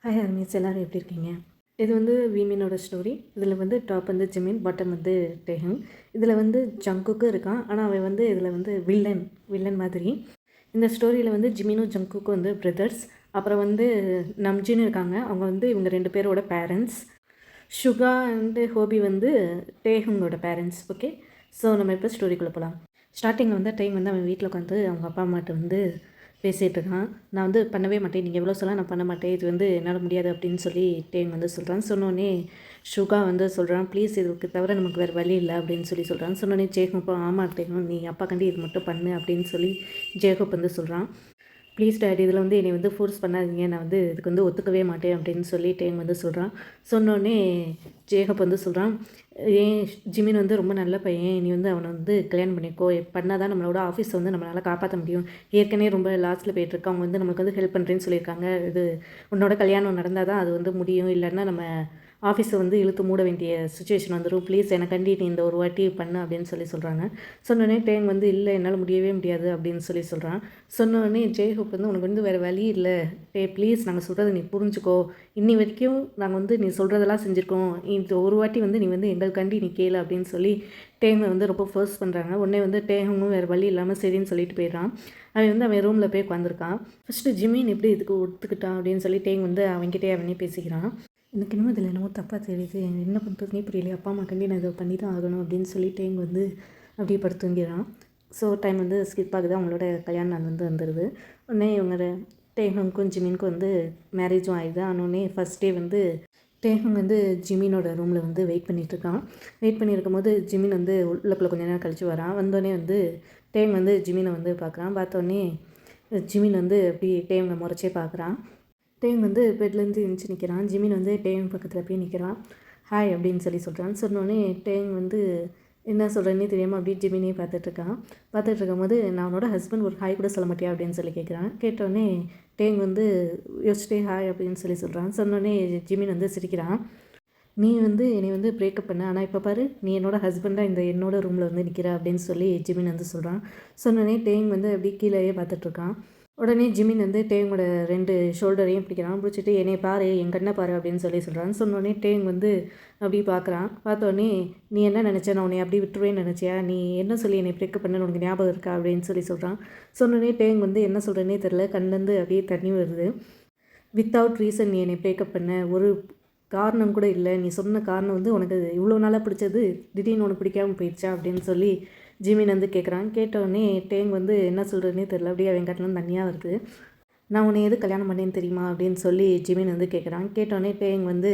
Hi armies, எல்லோரும் எப்படி இருக்கீங்க? இது வந்து வீமினோட ஸ்டோரி. இதில் வந்து டாப் வந்து ஜிமின், பாட்டம் வந்து டேஹங். இதில் வந்து ஜங்குக்கும் இருக்கான். ஆனால் அவன் வந்து இதில் வந்து வில்லன் மாதிரி. இந்த ஸ்டோரியில் வந்து ஜிமினும் ஜங்குக்கும் வந்து பிரதர்ஸ். அப்புறம் வந்து நம்ஜின்னு இருக்காங்க. அவங்க வந்து இவங்க 2 பேரோட பேரண்ட்ஸ். ஷுகா அண்டு ஹோபி வந்து டேஹங்கோட பேரண்ட்ஸ். ஓகே, ஸோ நம்ம இப்போ ஸ்டோரிக்குள்ளே போகலாம். ஸ்டார்டிங்கில் வந்து டைம் வந்து அவன் வீட்டில் உட்காந்து அவங்க அப்பா அம்மாட்ட வந்து பேசிகிட்டு இருக்கான். நான் வந்து பண்ணவே மாட்டேன், நீங்கள் எவ்வளோ சொல்ல நான் பண்ண மாட்டேன், இது வந்து என்னால் முடியாது அப்படின்னு சொல்லி டேங் வந்து சொல்கிறான். சொன்னோடனே ஷுகா வந்து சொல்கிறான், ப்ளீஸ் இதுக்கு தவிர நமக்கு வேறு வழி இல்லை அப்படின்னு சொல்லி சொல்கிறான். சொன்னோடனே ஜேகப்போ ஆமாம் டேங், நீ அப்பா கண்டி இது மட்டும் பண்ணு அப்படின்னு சொல்லி ஜேகப் வந்து சொல்கிறான். ப்ளீஸ் டேடி, இதில் வந்து என்னை வந்து ஃபோர்ஸ் பண்ணாதீங்க, நான் வந்து இதுக்கு வந்து ஒத்துக்கவே மாட்டேன் அப்படின்னு சொல்லி டேங் வந்து சொல்கிறான். சொன்னோடனே ஜேகப் வந்து சொல்கிறான், ஏன் ஜிமின் வந்து ரொம்ப நல்ல பையன், நீ வந்து அவனை வந்து கல்யாணம் பண்ணிக்கோ, பண்ணால் தான் நம்மளோட ஆஃபீஸை வந்து நம்மளால் காப்பாற்ற முடியும். ஏற்கனவே ரொம்ப லாஸ்ட்டில் போயிட்டுருக்கு, அவங்க வந்து நம்மளுக்கு வந்து ஹெல்ப் பண்ணுறேன்னு சொல்லியிருக்காங்க. இது உன்னோட கல்யாணம் நடந்தால் தான் அது வந்து முடியும், இல்லைன்னா நம்ம ஆஃபீஸை வந்து இழுத்து மூட வேண்டிய சுச்சுவேஷன் வந்துடும். ப்ளீஸ் எனக்காண்டி நீ இந்த ஒரு வாட்டி பண்ணு அப்படின்னு சொல்லி சொல்கிறாங்க. சொன்னோடனே டேங் வந்து இல்லை என்னால் முடியவே முடியாது அப்படின்னு சொல்லி சொல்கிறான். சொன்னோடனே ஜெய்ஹோப் வந்து உனக்கு வந்து வேறு வழி இல்லை, ப்ளீஸ் நாங்கள் சொல்கிறத நீ புரிஞ்சுக்கோ, இன்னி வரைக்கும் நாங்கள் வந்து நீ சொல்கிறதெல்லாம் செஞ்சுருக்கோம், இந்த ஒரு வாட்டி வந்து நீ வந்து எங்களுக்காண்டி நீ கேளு அப்படின்னு சொல்லி டேங்கை வந்து ரொம்ப ஃபோர்ஸ் பண்ணுறாங்க. உடனே வந்து டேங்கும் வேறு வழி இல்லாமல் சரின்னு சொல்லிட்டு போயிடுறான். அவன் வந்து அவன் ரூமில் போய் உட்காந்துருக்கான். ஃபஸ்ட்டு ஜிமின் எப்படி இதுக்கு ஒத்துக்கிட்டான் அப்படின்னு சொல்லி டேங் வந்து அவன்கிட்டே அவனே பேசிக்கிறான். எனக்கு இன்னும் இதில் என்னமோ தப்பாக தெரியுது, என்ன பண்ணுறதுனே புரியல, அப்பா அம்மா கண்டி நான் இதை பண்ணி தான் ஆகணும் அப்படின்னு சொல்லி டேங் வந்து அப்படியே படுத்துங்கிறான். ஸோ டைம் வந்து ஸ்கிப் ஆகுது, அவங்களோட கல்யாண நாள் வந்து வந்துடுது. உடனே இவங்க டேஹங்க்கும் ஜிமினுக்கும் வந்து மேரேஜும் ஆயிடுது. ஆனோடனே ஃபஸ்ட் டே வந்து டேஹங் வந்து ஜிமினோட ரூமில் வந்து வெயிட் பண்ணிகிட்ருக்கான். வெயிட் பண்ணியிருக்கும் போது ஜிமின் வந்து உள்ளக்குள்ளே கொஞ்ச நேரம் கழித்து வரான். வந்தோடனே வந்து டேங் வந்து ஜிமினை வந்து பார்க்குறான். பார்த்தோன்னே ஜிமின் வந்து அப்படி டேங்கை முறைச்சே பார்க்குறான். டேங் வந்து பெட்லேருந்து எழுந்துச்சி நிற்கிறான். ஜிமின் வந்து டேங் பக்கத்தில் போய் நிற்கிறான். ஹாய் அப்படின்னு சொல்லி சொல்கிறான். சொன்னோடனே டேங் வந்து என்ன சொல்கிறேன்னே தெரியாமல் அப்படியே ஜிமினே பார்த்துட்ருக்கான். பார்த்துட்ருக்கும்போது நான் அவனோட ஹஸ்பண்ட் ஒரு ஹாய் கூட சொல்ல மாட்டியா அப்படின்னு சொல்லி கேட்குறான். கேட்டோடனே டேங் வந்து யோசிச்சிட்டே ஹாய் அப்படின்னு சொல்லி சொல்கிறான். சொன்னோடனே ஜிமின் வந்து சிரிக்கிறான். நீ வந்து என்னை வந்து பிரேக்கப் பண்ண, ஆனால் இப்போ பாரு நீ என்னோட ஹஸ்பண்டாக இந்த என்னோட ரூமில் வந்து நிற்கிற அப்படின்னு சொல்லி ஜிமின் வந்து சொல்கிறான். சொன்னோடனே டேங் வந்து அப்படியே கீழேயே பார்த்துட்ருக்கான். உடனே ஜிமின் வந்து டேங்கோட 2 ஷோல்டரையும் பிடிக்கிறான். பிடிச்சிட்டு என்னை பாரு, என் கண்ணை பாரு அப்படின்னு சொல்லி சொல்கிறான். சொன்னோடனே டேங் வந்து அப்படி பார்க்குறான். பார்த்தோன்னே நீ என்ன நினச்ச, நான் உன்னை அப்படி விட்டுருவேன்னு நினச்சியா, நீ என்ன சொல்லி என்னை பிரேக்கப் பண்ண உனக்கு ஞாபகம் இருக்கா அப்படின்னு சொல்லி சொல்கிறான். சொன்னோடனே டேங் வந்து என்ன சொல்கிறேன்னே தெரில, கண்லேருந்து அப்படியே தண்ணி வருது. வித்தவுட் ரீசன் நீ என்னை பிரேக்கப் பண்ண, ஒரு காரணம் கூட இல்லை, நீ சொன்ன காரணம் வந்து உனக்கு இவ்வளோ நாளாக பிடிச்சது திடீர்னு உனக்கு பிடிக்காமல் போயிடுச்சா அப்படின்னு சொல்லி ஜிமின் வந்து கேட்குறான். கேட்டோடனே டேங் வந்து என்ன சொல்கிறதுனே தெரில, அப்படியே அவன் கட்டலாம் தனியாக வருது. நான் உன்னை எது கல்யாணம் பண்ணேன்னு தெரியுமா அப்படின்னு சொல்லி ஜிமின் வந்து கேட்குறான். கேட்டோடனே டேங் வந்து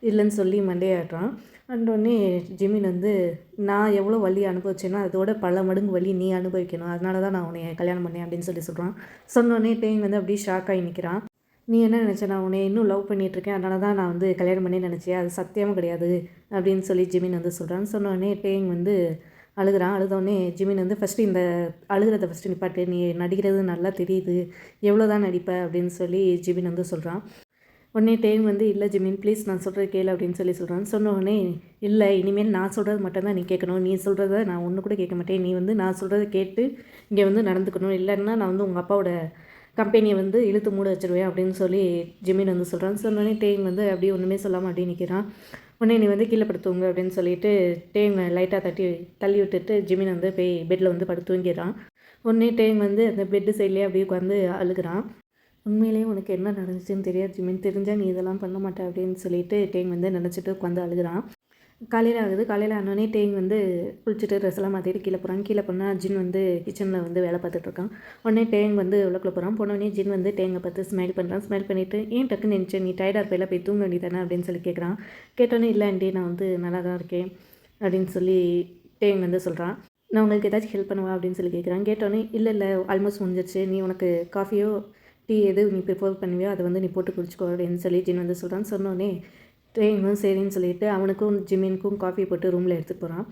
இல்லைன்னு சொல்லி மண்டையாடுறான். அந்தோடனே ஜிமின் வந்து நான் எவ்வளோ வலி அனுபவிச்சேன்னா அதோட பல மடங்கு வலி நீ அனுபவிக்கணும், அதனால தான் நான் உன்னை கல்யாணம் பண்ணேன் அப்படின்னு சொல்லி சொல்கிறான். சொன்னோடனே டேங் வந்து அப்படியே ஷாக் ஆகி நிற்கிறான். நீ என்ன நினச்ச, நான் உன்னை இன்னும் லவ் பண்ணிகிட்ருக்கேன், அதனால தான் நான் வந்து கல்யாணம் பண்ணி நினச்சேன், அது சத்தியமாக கிடையாது அப்படின்னு சொல்லி ஜிமின் வந்து சொல்கிறான். சொன்னோடனே டேங் வந்து அழுகிறான். அழுதோடனே ஜிமின் வந்து ஃபஸ்ட்டு இந்த அழுகிறத ஃபஸ்ட்டு நிப்பாட்டு, நீ நடிக்கிறது நல்லா தெரியுது, எவ்வளோ தான் நடிப்ப அப்படின்னு சொல்லி ஜிமின் வந்து சொல்கிறான். உடனே டேங் வந்து இல்லை ஜிமின் ப்ளீஸ் நான் சொல்கிறது கேளு அப்படின்னு சொல்லி சொல்கிறான். சொன்ன உடனே இல்லை, இனிமேல் நான் சொல்கிறது மட்டும்தான் நீ கேட்கணும், நீ சொல்கிறத நான் ஒன்று கூட கேட்க மாட்டேன், நீ வந்து நான் சொல்கிறத கேட்டு இங்கே வந்து நடந்துக்கணும், இல்லைன்னா நான் வந்து உங்கள் அப்பாவோட கம்பெனியை வந்து இழுத்து மூட வச்சுருவேன் அப்படின்னு சொல்லி ஜிமின் வந்து சொல்கிறான். சொன்னோடனே டேங் வந்து அப்படியே ஒன்றுமே சொல்லாமல் அப்படியே நிற்கிறான். உடனே நீ வந்து கீழே படுத்துவங்க அப்படின்னு சொல்லிட்டு டேங் லைட்டாக தள்ளி விட்டுட்டு ஜிமின் வந்து போய் பெட்டில் வந்து படுத்து தூங்கிடுறான். உடனே டேங் வந்து அந்த பெட்டு சைட்லேயே அப்படியே உட்காந்து அழுகிறான். உண்மையிலேயே உனக்கு என்ன நடந்துச்சுன்னு தெரியாது ஜிமின், தெரிஞ்சால் நீ இதெல்லாம் பண்ண மாட்டேன் அப்படின்னு சொல்லிட்டு டேங் வந்து நினச்சிட்டு உட்காந்து அழுகிறான். காலையில் ஆகுது. காலையில் ஆனோடனே டேங் வந்து குளிச்சுட்டு ட்ரெஸ்லாம் மாற்றிட்டு கீழே போகிறான். கீழே போனால் ஜின் வந்து கிச்சனில் வந்து வேலை பார்த்துட்ருக்கான். உடனே டேங் வந்து உள்ளக்குள்ளே போகிறான். போனோடனே ஜின் வந்து டேங்கை பார்த்து ஸ்மைல் பண்ணுறான். ஸ்மைல் பண்ணிவிட்டு ஏன் டக்குன்னு நினச்சேன், நீ டயர்டாக இருப்பையில் போய் தூங்க வேண்டியதானே அப்படின்னு சொல்லி கேட்குறான். கேட்டோன்னே இல்லை ஆண்டி, நான் வந்து நல்லா தான் இருக்கேன் அப்படின்னு சொல்லி டேங் வந்து சொல்கிறான். நான் உங்களுக்கு ஏதாச்சும் ஹெல்ப் பண்ணுவா அப்படின்னு சொல்லி கேட்குறான். கேட்டோன்னே இல்லை ஆல்மோஸ்ட் முடிஞ்சிருச்சு, நீ உனக்கு காஃபியோ டீ எது நீ ப்ரிப்பேர் பண்ணுவியோ அதை வந்து நீ போட்டு குடிச்சிக்கோ அப்படின்னு சொல்லி ஜின் வந்து சொல்கிறான். சொன்னோடனே டேங்கும் சரின்னு சொல்லிவிட்டு அவனுக்கும் ஜிமினுக்கும் காஃபி போட்டு ரூமில் எடுத்துகிட்டு போகிறான்.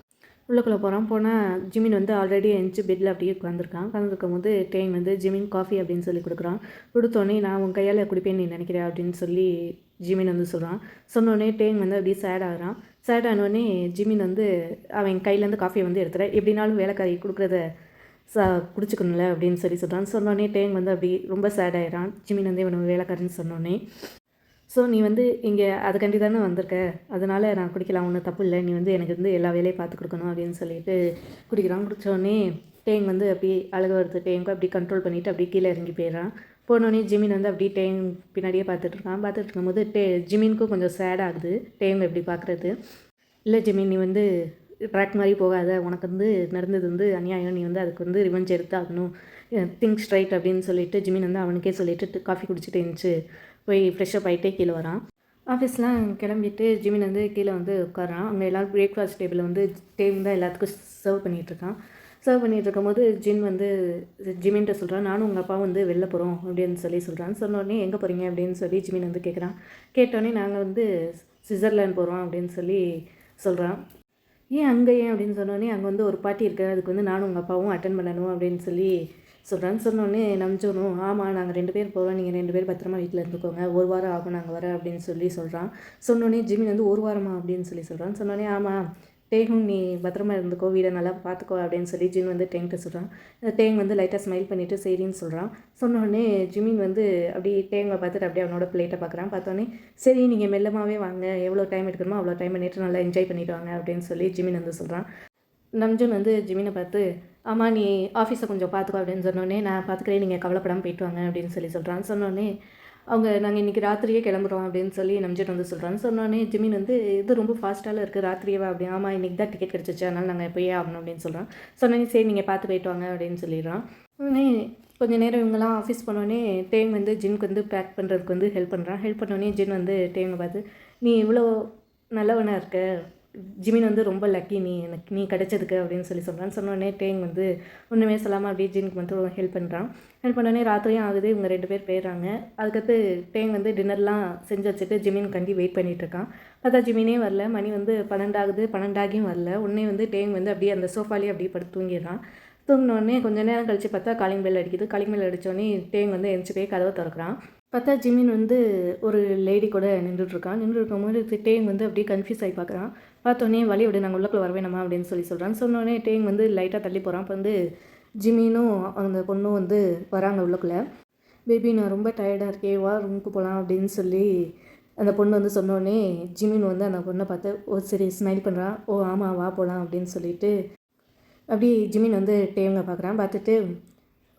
உள்ளக்குள்ளே போனால் ஜிமின் வந்து ஆல்ரெடி எந்திச்சு பெட்டில் அப்படியே உட்காந்துருக்கான். உட்காந்துருக்கும் போது டேங் வந்து ஜிமின் காஃபி அப்படின்னு சொல்லி கொடுக்குறான். கொடுத்தோடனே நான் உன் கையால் குடிப்பேன்னு நீ நினைக்கிறேன் அப்படின்னு சொல்லி ஜிமின் வந்து சொல்கிறான். சொன்னோடனே டேங் வந்து அப்படியே சேட் ஆகிறான். சேட் ஆனோடனே ஜிமின் வந்து அவன் கையிலேருந்து காஃபியை வந்து எடுத்துகிறேன், எப்படினாலும் வேலைக்காரி கொடுக்குறத குடிச்சிக்கணும்ல அப்படின்னு சொல்லி சொல்கிறான். சொன்னோடனே டேங் வந்து அப்படி ரொம்ப சேட் ஆகிடான். ஜிமின் வந்து இவனை வேலைக்காரன்னு சொன்னோடனே ஸோ நீ வந்து இங்கே அதுக்காண்டி தானே வந்திருக்க, அதனால் நான் குடிக்கலாம், ஒன்றும் தப்பு இல்லை, நீ வந்து எனக்கு வந்து எல்லா வேலையும் பார்த்து கொடுக்கணும் அப்படின்னு சொல்லிட்டு குடிக்கிறான். குடித்தோடனே டேங் வந்து அப்படி அழுக வருது. டேங்க்கு அப்படி கண்ட்ரோல் பண்ணிவிட்டு அப்படியே கீழே இறங்கி போயிடுறான். போனோடனே ஜிமின் வந்து அப்படியே டேங் பின்னாடியே பார்த்துட்ருக்கான். பார்த்துட்டு இருக்கும்போது ஜிமினுக்கும் கொஞ்சம் சேட் ஆகுது டேங் எப்படி பார்க்குறது. இல்லை ஜிமின், நீ வந்து ட்ராக் மாதிரி போகாத, உனக்கு வந்து நடந்தது வந்து அநியாயம், நீ வந்து அதுக்கு வந்து ரிவெஞ்ச் எடுத்தாகணும், திங்க் ஸ்ட்ரைட் அப்படின்னு சொல்லிட்டு ஜிமின் வந்து அவனுக்கே சொல்லிட்டு காஃபி குடிச்சிட்டு இருந்துச்சு போய் ஃப்ரெஷ்ஷப் ஆகிட்டே கீழே வரான். ஆஃபீஸ்லாம் கிளம்பிட்டு ஜிமின் வந்து கீழே வந்து உட்காரான். அங்கே எல்லோரும் பிரேக்ஃபாஸ்ட் டேபிளில் வந்து டேம் தான் எல்லாத்துக்கும் சர்வ் பண்ணிகிட்ருக்கான். சர்வ் பண்ணிகிட்டு இருக்கும்போது ஜிமின்கிட்ட சொல்கிறான், நானும் உங்கள் அப்பா வந்து வெளில போகிறோம் அப்படின்னு சொல்கிறான். சொன்னோடனே எங்கே போகிறீங்க அப்படின்னு சொல்லி ஜிமின் வந்து கேட்குறான். கேட்டோடனே நாங்கள் வந்து சுவிட்சர்லாந்து போகிறோம் அப்படின்னு சொல்கிறான். ஏன் அங்கே ஏன் அப்படின்னு சொன்னோடனே அங்கே வந்து ஒரு பார்ட்டி இருக்குது, அதுக்கு வந்து நானும் உங்கள் அப்பாவும் அட்டன் பண்ணணும் அப்படின்னு சொல்கிறான்னு. சொன்னோடனே நம்பிச்சோணும், ஆமாம் நாங்கள் 2 பேர் போகிறோம், நீங்கள் 2 பேர் பத்திரமா வீட்டில் இருந்துக்கோங்க, 1 வாரம் ஆகும் நாங்கள் வர அப்படின்னு சொல்கிறான். சொன்னோடனே ஜிமின் வந்து 1 வாரமா அப்படின்னு சொல்கிறான். சொன்னோடனே ஆமாம் டேங்கும் நீ பத்திரமா இருந்துக்கோ, வீடை நல்லா பார்த்துக்கோ அப்படின்னு சொல்லி ஜின் வந்து டேங்கிட்ட சொல்கிறான். டேங் வந்து லைட்டாக ஸ்மைல் பண்ணிவிட்டு சரின்னு சொல்கிறான். சொன்னோடனே ஜிமின் வந்து அப்படி டேங்கை பார்த்துட்டு அப்படியே அவனோட பிளேட்டை பார்க்குறான். பார்த்தோன்னே சரி நீங்கள் மெல்லமாகவே வாங்க, எவ்வளோ டைம் எடுக்கணுமோ அவ்வளோ டைம் பண்ணிவிட்டு நல்லா என்ஜாய் பண்ணிவிட்டு வாங்க அப்படின்னு சொல்லி ஜிமின் வந்து சொல்கிறான். நம்ஜுன் வந்து ஜிமினை பார்த்து, ஆமாம் நீ ஆஃபீஸை கொஞ்சம் பார்த்துக்கோ அப்படின்னு சொன்னோடனே, நான் பார்த்துக்கிறேன் நீங்கள் கவலைப்படாமல் போயிட்டு வாங்க அப்படின்னு சொல்கிறான். சொன்னோடனே நாங்கள் இன்றைக்கி ராத்திரியே கிளம்புறோம் அப்படின்னு சொல்லி நம்ஜின் வந்து சொல்கிறான்னு. சொன்னோடனே ஜிமின் வந்து இது ரொம்ப ஃபாஸ்ட்டாக இருக்குது, ராத்திரியவா அப்படி, ஆமாம் இன்றைக்கி தான் டிக்கெட் கிடச்சிச்சு, அதனால் நாங்கள் போயே ஆகணும் அப்படின்னு சொல்கிறோம். சொன்னோடனே சரி நீங்கள் பார்த்து போயிட்டு வாங்க அப்படின்னு சொல்லிடுறான். உடனே கொஞ்சம் நேரம் இவங்கெல்லாம் ஆஃபீஸ் போனோடனே டேங் வந்து ஜின்க்கு வந்து பேக் பண்ணுறதுக்கு வந்து ஹெல்ப் பண்ணுறான். ஹெல்ப் பண்ணோடனே ஜின் வந்து டேங்கை பார்த்து, நீ இவ்வளோ நல்லவனாக இருக்க, ஜிமின் வந்து ரொம்ப லக்கி நீ கிடைச்சதுக்கு அப்படின்னு சொல்கிறான். சொன்னோடனே டேங் வந்து ஒன்றுமே சொல்லாமல் அப்படியே ஜினுக்கு வந்து ஹெல்ப் பண்ணுறான். ஹெல்ப் பண்ணோடனே ராத்திரியும் ஆகுது, இவங்க 2 பேர் போயிடுறாங்க. அதுக்கடுத்து டேங் வந்து டின்னர்லாம் செஞ்சு வச்சுட்டு ஜிமின் கண்டி வெயிட் பண்ணிகிட்ருக்கான். பார்த்தா ஜிமினே வரல. மணி வந்து 12 ஆகுது, 12 ஆகியும் வரல. உடனே வந்து டேங் வந்து அப்படியே அந்த சோஃபாலேயே அப்படியே படுத்து தூங்கிடுறான். தூங்கினோடனே கொஞ்சம் நேரம் கழித்து பார்த்தா காலிங் பெல் அடிக்குது. காலிங் பெல் அடித்தோடனே டேங் வந்து எந்திரிச்சு போய் கதவை திறக்கிறான். பார்த்தா ஜிமின் வந்து ஒரு லேடி கூட நின்றுட்டுருக்கான். நின்றுருக்கும்போது டேங் வந்து அப்படியே கன்ஃபியூஸ் ஆகி பார்க்குறான். பார்த்தோன்னே வழி விடு, நாங்கள் உள்ளக்குள்ளே வரவேணாமா அப்படின்னு சொல்கிறான். சொன்னோடனே டேங் வந்து லைட்டாக தள்ளி போகிறான். இப்போ வந்து ஜிமினும் அந்த பொண்ணும் வந்து வராங்க உள்ளக்குள்ளே. பேபி நான் ரொம்ப டயர்டாக இருக்கேன், வா ரூமுக்கு போகலாம் அப்படின்னு சொல்லி அந்த பொண்ணு வந்து சொன்னோடனே ஜிமின் வந்து அந்த பொண்ணை பார்த்து ஓ சரி ஸ்மைல் பண்ணுறான். ஓ ஆமாம் வா போகலாம் அப்படின்னு சொல்லிட்டு அப்படியே ஜிமின் வந்து டேங்கை பார்க்குறான். பார்த்துட்டு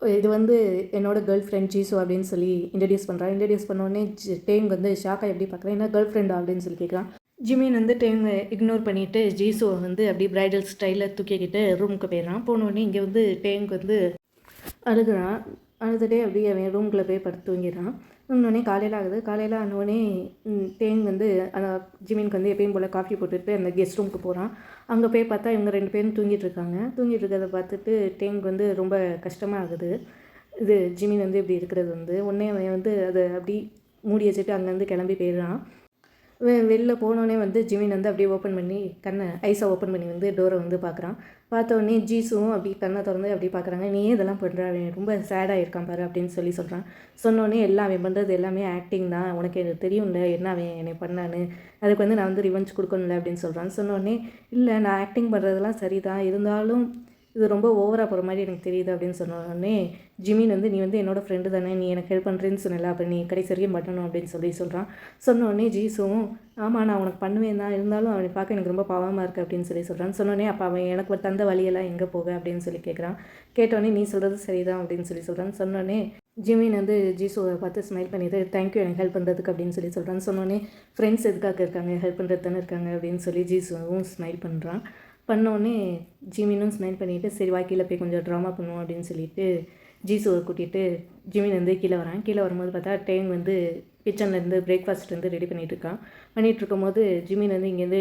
இது வந்து என்னோட கேர்ள் ஃப்ரெண்ட் ஜீசு அப்படின்னு சொல்லி இன்ட்ரடியூஸ் பண்ணுறான். இன்ட்ரடியூஸ் பண்ணோடனே டேங் வந்து ஷாக்காக எப்படி பார்க்குறேன், என்ன கேர்ள் ஃப்ரெண்டா அப்படின்னு சொல்லி கேட்குறான். ஜிமின் வந்து டேங்கை இக்னோர் பண்ணிவிட்டு ஜீசுவை வந்து அப்படியே ப்ரைடல் ஸ்டைலில் தூக்கிக்கிட்டு ரூமுக்கு போயிடுறான். போனோடனே இங்கே வந்து டேங்க் வந்து அழுகுறான். அழுதுகிட்டே அப்படியே அவன் ரூமுக்குள்ளே போய் படுத்து தூங்கிடுறான். தூங்கினோடனே காலையில் ஆகுது. காலையில் ஆனோடனே டேங் வந்து அந்த ஜிமினுக்கு வந்து எப்பயும் போல் காஃபி போட்டுட்டு அந்த கெஸ்ட் ரூமுக்கு போகிறான். அங்கே போய் பார்த்தா இவங்க 2 பேரும் தூங்கிட்டு இருக்காங்க. தூங்கிட்டு இருக்கிறத பார்த்துட்டு டேங் வந்து ரொம்ப கஷ்டமாக ஆகுது. இது ஜிமின் வந்து இப்படி இருக்கிறது வந்து உடனே அவன் வந்து அதை அப்படி மூடி வச்சுட்டு அங்கேருந்து கிளம்பி போயிடுறான். வெளில போனோடனே வந்து ஜிமின் வந்து அப்படியே ஓப்பன் பண்ணி ஐஸை ஓப்பன் பண்ணி வந்து டோரை வந்து பார்க்குறான். பார்த்தோடனே ஜீசுவும் அப்படி கண்ணை திறந்து அப்படி பார்க்குறாங்க. நீ இதெல்லாம் பண்ணுற, அவன் ரொம்ப சேடாக இருக்கான் பாரு அப்படின்னு சொல்கிறான். சொன்னோடனே எல்லாம் அவன் பண்ணுறது எல்லாமே ஆக்டிங் தான், உனக்கு எனக்கு தெரியும்ல என்ன அவன் என்னை பண்ணான்னு, அதுக்கு வந்து நான் வந்து ரிவெஞ்ச் கொடுக்கணும்ல அப்படின்னு சொல்கிறான். சொன்னோடனே இல்லை நான் ஆக்டிங் பண்ணுறதெல்லாம் சரி தான், இருந்தாலும் இது ரொம்ப ஓவராக போகிற மாதிரி எனக்கு தெரியுது அப்படின்னு சொன்னோடனே ஜிமின் வந்து நீ வந்து என்னோடய ஃப்ரெண்டு தானே, நீ எனக்கு ஹெல்ப் பண்ணுறேன்னு சொன்னல, அப்போ நீ கடைசி வரைக்கும் பண்ணணும் அப்படின்னு சொல்கிறான். சொன்னோடனே ஜீசுவும் ஆமாம் நான் உனக்கு பண்ணுவேன் தான், இருந்தாலும் அவனை பார்க்க எனக்கு ரொம்ப பாவமாக இருக்குது அப்படின்னு சொல்கிறான். சொன்னோடனே அப்போ அவன் எனக்கு தந்த வழியெல்லாம் எங்கே போக அப்படின்னு சொல்லி கேட்குறான். கேட்டோடனே நீ சொல்கிறது சரிதான் அப்படின்னு சொல்கிறான். சொன்னோடனே ஜிமின் வந்து ஜீசுவை பார்த்து ஸ்மைல் பண்ணிட்டு தேங்க்யூ எனக்கு ஹெல்ப் பண்ணுறதுக்கு அப்படின்னு சொல்கிறான். சொன்னோடனே ஃப்ரெண்ட்ஸ் எதுக்காக இருக்காங்க, ஹெல்ப் பண்ணுறது தானே இருக்காங்க அப்படின்னு சொல்லி ஜீசுவும் ஸ்மைல் பண்ணுறான். பண்ணோடனே ஜிமினும் ஸ்மைல் பண்ணிவிட்டு சரி கீழே போய் கொஞ்சம் ட்ராமா பண்ணுவோம் அப்படின்னு சொல்லிட்டு ஜீசுவை கூட்டிகிட்டு ஜிமின் வந்து கீழே வரான். கீழே வரும்போது பார்த்தா டேங் வந்து கிச்சன்லேருந்து பிரேக்ஃபாஸ்ட் வந்து ரெடி பண்ணிகிட்ருக்கான். பண்ணிகிட்ருக்கும்போது ஜிமின் வந்து இங்கேருந்து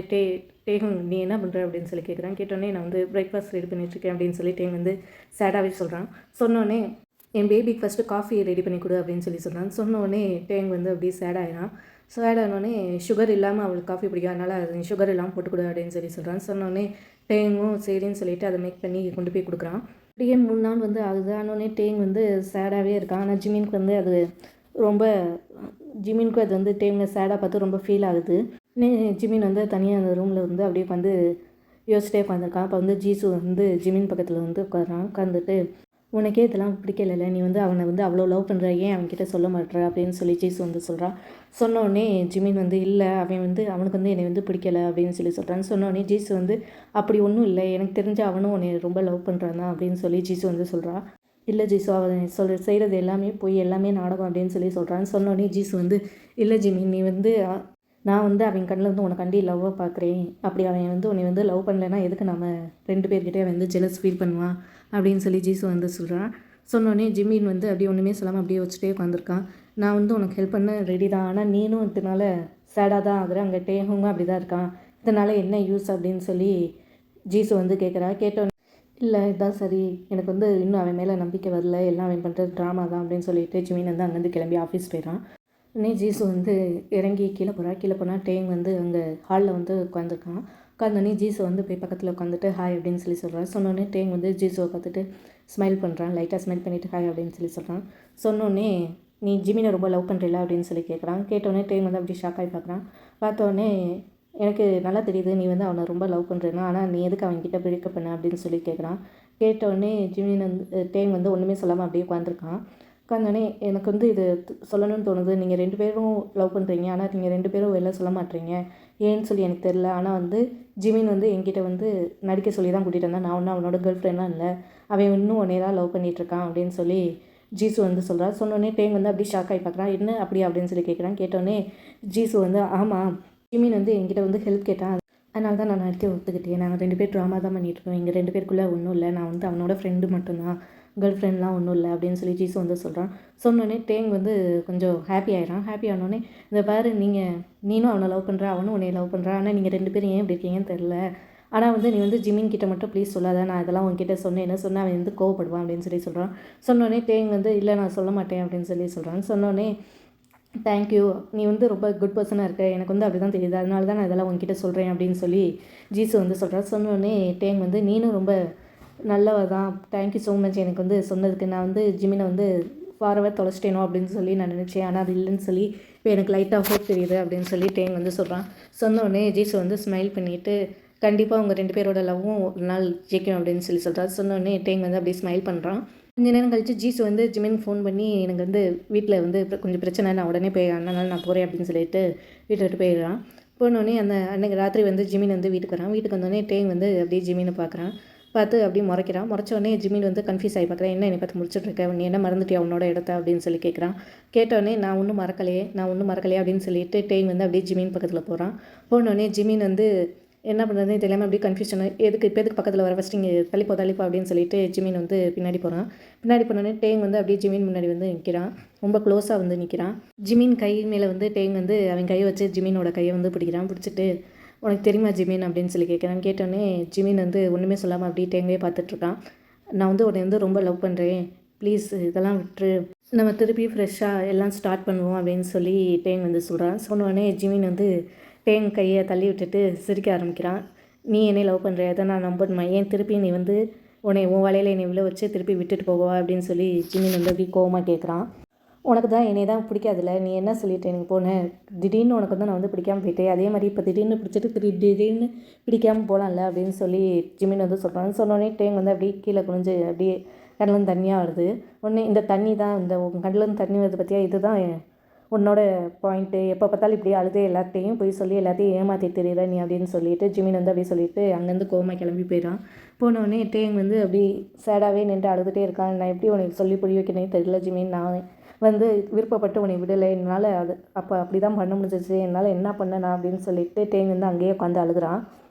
டேகும் நீ என்ன பண்ணுற அப்படின்னு சொல்லி கேட்குறான். கேட்டோடனே நான் வந்து பிரேக்ஃபாஸ்ட் ரெடி பண்ணிகிட்ருக்கேன் அப்படின்னு சொல்லி டேங் வந்து சேடாகவே சொல்கிறான். சொன்னோடனே என் பேபிக்கு ஃபஸ்ட்டு காஃபி ரெடி பண்ணி கொடு அப்படின்னு சொல்கிறான். சொன்னோடனே டேங் வந்து அப்படியே சேடாகிடான். சேடானோடனே சுகர் இல்லாமல் அவளுக்கு காஃபி பிடிக்கும், அதனால் அது சுகர் இல்லாமல் போட்டுக்கொடு அப்படின்னு சொல்கிறான். சொன்னோடனே டேங்கும் சரின்னு சொல்லிவிட்டு அதை மேக் பண்ணி கொண்டு போய் கொடுக்குறான். அப்படியே 3 நாள் வந்து ஆகுது. ஆனோடனே டேங் வந்து சேடாகவே இருக்கான். ஆனால் ஜிமினுக்கு வந்து அது ரொம்ப வந்து டேங்கை சேடாக பார்த்து ரொம்ப ஃபீல் ஆகுது. ஜிமின் வந்து தனியாக அந்த ரூமில் வந்து அப்படியே வந்து யோசிச்சிட்டே உட்காந்துருக்கான். அப்போ வந்து ஜீசு வந்து ஜிமின் பக்கத்தில் வந்து உட்காந்துட்டு உனக்கே இதெல்லாம் பிடிக்கல, நீ வந்து அவனை வந்து அவ்வளோ லவ் பண்ணுற, ஏன் அவன்கிட்ட சொல்ல மாட்ற அப்படின்னு சொல்லி ஜீசு வந்து சொல்கிறான். சொன்னோடனே ஜிமின் வந்து இல்லை அவன் வந்து அவனுக்கு வந்து என்னை வந்து பிடிக்கல அப்படின்னு சொல்லி சொல்கிறான்னு. சொன்னோடனே ஜீசு வந்து அப்படி ஒன்றும் இல்லை, எனக்கு தெரிஞ்ச அவனும் உன்னை ரொம்ப லவ் பண்ணுறான் தான் அப்படின்னு சொல்லி ஜீசு வந்து சொல்கிறான். இல்லை ஜீசு அவன் செய்கிறது எல்லாமே போய் எல்லாமே நாடகம் அப்படின்னு சொல்லி சொல்கிறான்னு. சொன்னோடனே ஜீசு வந்து இல்லை ஜிமின், நீ வந்து நான் வந்து அவன் கண்ணில் வந்து உனக்காண்டி லவ்வாக பார்க்குறேன், அப்படி அவன் வந்து உன்னை வந்து லவ் பண்ணலைன்னா எதுக்கு நம்ம 2 பேர்கிட்டே அவன் வந்து ஜெலஸ் ஃபீல் பண்ணுவான் அப்படின்னு சொல்லி ஜீசு வந்து சொல்கிறான். சொன்னோடனே ஜிமின் வந்து அப்படியே ஒன்றுமே சொல்லாமல் அப்படியே வச்சுட்டே உட்காந்துருக்கான். நான் வந்து உனக்கு ஹெல்ப் பண்ண ரெடி தான், ஆனால் நீனும் இதனால சேடாக தான் ஆகுற, அங்கே டேஹுங்க அப்படி தான் இருக்கான், இதனால் என்ன யூஸ் அப்படின்னு சொல்லி ஜீசு வந்து கேட்குறா. கேட்டோன்னே இல்லை இதுதான் சரி, எனக்கு வந்து இன்னும் அவன் மேலே நம்பிக்கை வரல, எல்லாம் அவன் பண்ணுறது ட்ராமா தான் அப்படின்னு சொல்லிட்டு ஜிமின் வந்து அங்கேருந்து கிளம்பி ஆஃபீஸ் போயிடான். உடனே ஜீசு வந்து இறங்கி கீழே போனால் டேங் வந்து அங்கே ஹாலில் வந்து உட்காந்துருக்கான். உட்காந்தோடனே ஜீசு வந்து போய் பக்கத்தில் உட்காந்துட்டு ஹாய் அப்படின்னு சொல்லி சொல்கிறான். சொன்னோடனே டேங் வந்து ஜீசுவை பார்த்துட்டு ஸ்மைல் பண்ணுறான், லைட்டாக ஸ்மைல் பண்ணிவிட்டு ஹாய் அப்படின்னு சொல்லி சொல்கிறான். சொன்னோடனே நீ ஜிமினை ரொம்ப லவ் பண்ணுறீல அப்படின்னு சொல்லி கேட்குறான். கேட்டோடனே டேங் வந்து அப்படி ஷாக் ஆகி பார்க்குறான். பார்த்தோடனே எனக்கு நல்லா தெரியுது நீ வந்து அவனை ரொம்ப லவ் பண்ணுறேன்னா, ஆனால் நீ எதுக்கு அவன்கிட்ட பிரேக்கப் பண்ண அப்படின்னு சொல்லி கேட்குறான். கேட்டோடனே ஜிமின் வந்து டேங் வந்து ஒன்றுமே சொல்லாமல் அப்படியே உட்காந்துருக்கான். உட்காந்தோடனே எனக்கு வந்து இது சொல்லணும்னு தோணுது, நீங்கள் 2 பேரும் லவ் பண்ணுறீங்க, ஆனால் நீங்கள் 2 பேரும் வெளில சொல்ல மாட்டீங்க, ஏன்னு சொல்லி எனக்கு தெரில. ஆனால் வந்து ஜிமின் வந்து என்கிட்ட வந்து நடிக்க சொல்லி தான் கூட்டிகிட்டு வந்தேன், நான் ஒன்றும் அவனோட கேர்ள் ஃப்ரெண்ட்லாம் இல்லை, அவன் இன்னும் உன்னை தான் லவ் பண்ணிகிட்ருக்கான் அப்படின்னு சொல்லி ஜீசு வந்து சொல்கிறா. சொன்னோடனே டேங் வந்து அப்படியே ஷாக் ஆகி பார்க்குறான். என்ன அப்படி அப்படின்னு சொல்லி கேட்குறான். கேட்டோடனே ஜீசு வந்து ஆமாம், ஜிமின் வந்து என்கிட்ட வந்து ஹெல்ப் கேட்டான், அதனால தான் நான் நடிக்க ஒத்துக்கிட்டேன், நாங்கள் 2 பேர் ட்ராமா தான் பண்ணிகிட்ருக்கோம், எங்கள் 2 பேருக்குள்ளே ஒன்றும் இல்லை, நான் வந்து அவனோட ஃப்ரெண்டு மட்டும்தான், கேர்ள் ஃப்ரெண்ட்லாம் ஒன்றும் இல்லை அப்படின்னு சொல்லி ஜீசு வந்து சொல்கிறான். சொன்னோடனே டேங் வந்து கொஞ்சம் ஹாப்பி ஆகிடான். ஹாப்பி ஆனோடனே இந்த பாரு நீனும் அவனை லவ் பண்ணுற, அவனும் உன்னை லவ் பண்ணுறான், ஆனால் நீங்கள் 2 பேரும் ஏன் இப்படி இருக்கீங்கன்னு தெரில, ஆனால் வந்து நீ வந்து ஜிமின் கிட்ட மட்டும் ப்ளீஸ் சொல்லாத, நான் இதெல்லாம் உங்ககிட்ட சொன்னேன்னு சொன்னால் அவன் வந்து கோவப்படுவான் அப்படின்னு சொல்லி சொல்கிறான். சொன்னோடனே டேங் வந்து இல்லை நான் சொல்ல மாட்டேன் அப்படின்னு சொல்லி சொல்கிறான். சொன்னோடனே தேங்க்யூ, நீ வந்து ரொம்ப குட் பர்சனாக இருக்க, எனக்கு வந்து அப்படி தான் தெரியுது, அதனால தான் நான் இதெல்லாம் உங்ககிட்ட சொல்கிறேன் அப்படின்னு சொல்லி ஜீசு வந்து சொல்கிறான். சொன்னோடனே டேங் வந்து நீனும் ரொம்ப நல்லவ தான், தேங்க்யூ ஸோ மச் எனக்கு வந்து சொன்னதுக்கு, நான் வந்து ஜிமினை வந்து ஃபாரவர் தொலைச்சிட்டேனோ அப்படின்னு சொல்லி நான் நினச்சேன், ஆனால் அது இல்லைன்னு சொல்லி இப்போ எனக்கு லைட்டாக ஹோப் தெரியுது அப்படின்னு சொல்லி டேங் வந்து சொல்கிறான். சொன்னோடனே ஜீசு வந்து ஸ்மைல் பண்ணிவிட்டு கண்டிப்பாக உங்கள் 2 பேரோட லவ்வும் ஒரு நாள் ஜெயிக்கும் அப்படின்னு சொல்லி சொல்கிறார். சொன்னோடனே டேங் வந்து அப்படியே ஸ்மைல் பண்ணுறான். கொஞ்ச நேரம் கழிச்சு ஜீசு வந்து ஜிமின் ஃபோன் பண்ணி எனக்கு வந்து வீட்டில் வந்து கொஞ்சம் பிரச்சனை, நான் உடனே போய் அண்ணனால நான் போகிறேன் அப்படின்னு சொல்லிட்டு வீட்டை விட்டு போயிடுறான். போனோடனே அன்றைக்கி ராத்திரி வந்து ஜிமின் வந்து வீட்டுக்கு வரான். வீட்டுக்கு வந்தோடனே டேங் வந்து அப்படியே ஜிமினை பார்க்குறான். பார்த்து அப்படியே முறைக்கிறான். முறைச்சோடனே ஜிமின் வந்து கன்ஃபியூஸ் ஆகி பார்க்குறேன், என்ன என்னை பார்த்து முடிச்சுட்ருக்க, நீ என்ன மறந்துட்டியா உன்னோட இடத்த அப்படின்னு சொல்லி கேட்குறான். கேட்டோடனே நான் ஒன்றும் மறக்கலையே அப்படின்னு சொல்லிட்டு டேங் வந்து அப்படியே ஜிமின் பக்கத்தில் போகிறான். போனோடனே ஜிமின் வந்து என்ன பண்ணுறதுன்னு தெரியாமல் அப்படியே கன்ஃபியூஷன், எதுக்கு பக்கத்தில் வர ஃபஸ்ட்டு இங்கே தள்ளிப்போ அப்படின்னு சொல்லிட்டு ஜிமின் வந்து பின்னாடி போகிறான். பின்னாடி போனோடனே டேங் வந்து அப்படியே ஜிமின் முன்னாடி வந்து நிற்கிறான். ரொம்ப க்ளோஸாக வந்து நிற்கிறான். ஜிமின் கை மேலே வந்து டேங் வந்து அவன் கையை வச்சு ஜிமினோட கையை வந்து பிடிக்கிறான். பிடிச்சிட்டு உனக்கு தெரியுமா ஜிமின் அப்படின்னு சொல்லி கேட்குறான். கேட்டோடனே ஜிமின் வந்து ஒன்றுமே சொல்லாமல் அப்படியே டேங்கே பார்த்துட்ருக்கான். நான் வந்து உன்னை வந்து ரொம்ப லவ் பண்ணுறேன், ப்ளீஸ் இதெல்லாம் விட்டுரு, நம்ம திருப்பி ஃப்ரெஷ்ஷாக எல்லாம் ஸ்டார்ட் பண்ணுவோம் அப்படின்னு சொல்லி டேங் வந்து சொல்கிறான். சொன்னோடனே ஜிமின் வந்து டேங் கையை தள்ளி விட்டுட்டு சிரிக்க ஆரம்பிக்கிறான். நீ என்னை லவ் பண்ணுற, அதை நான் நம்பணுமா, ஏன் திருப்பி நீ வந்து உன் வலையில் என்னை இவ்வளோ வச்சு திருப்பி விட்டுட்டு போவா அப்படின்னு சொல்லி ஜிமின் வந்து அப்படி கோவமாக கேட்குறான். உனக்கு தான் என்னை தான் பிடிக்காதுல்ல, நீ என்ன சொல்லிட்டு எனக்கு போனேன், திடீர்னு உனக்கு வந்து நான் வந்து பிடிக்காமல் போயிட்டேன், அதே மாதிரி இப்போ திடீர்னு பிடிச்சிட்டு திடீர்னு பிடிக்காமல் போகலாம்ல அப்படின்னு சொல்லி ஜிமின் வந்து சொல்கிறான். சொன்னோடனே டேங் வந்து அப்படியே கீழே குனிஞ்சு அப்படியே கண்ணிலேருந்து தண்ணியாக வருது. உடனே இந்த தண்ணி தான், இந்த கண்ணிலேருந்து தண்ணி வருது பற்றியா, இதுதான் உன்னோட பாயிண்ட்டு, எப்போ பார்த்தாலும் இப்படியே அழுதே எல்லாத்தையும் போய் சொல்லி எல்லாத்தையும் ஏமாற்றி தெரியுற நீ அப்படின்னு சொல்லிட்டு ஜிமின் வந்து அப்படியே சொல்லிட்டு அங்கேருந்து கோவமாக கிளம்பி போயிடான். போனோடனே டேங் வந்து அப்படி சேடாகவே நின்று அழுதுகிட்டே இருக்கான். நான் எப்படி உனக்கு சொல்லி புரிய வைக்கிறேனே தெரியல ஜிமின், நான் வந்து விருப்பப்பட்டு உன்னை விடலை, என்னால் அது அப்போ அப்படி தான் பண்ண முடிஞ்சிச்சு, என்னால் என்ன பண்ணேன் அப்படின்னு சொல்லிட்டு டேங் வந்து அங்கேயே உட்காந்து அழுகுறான்.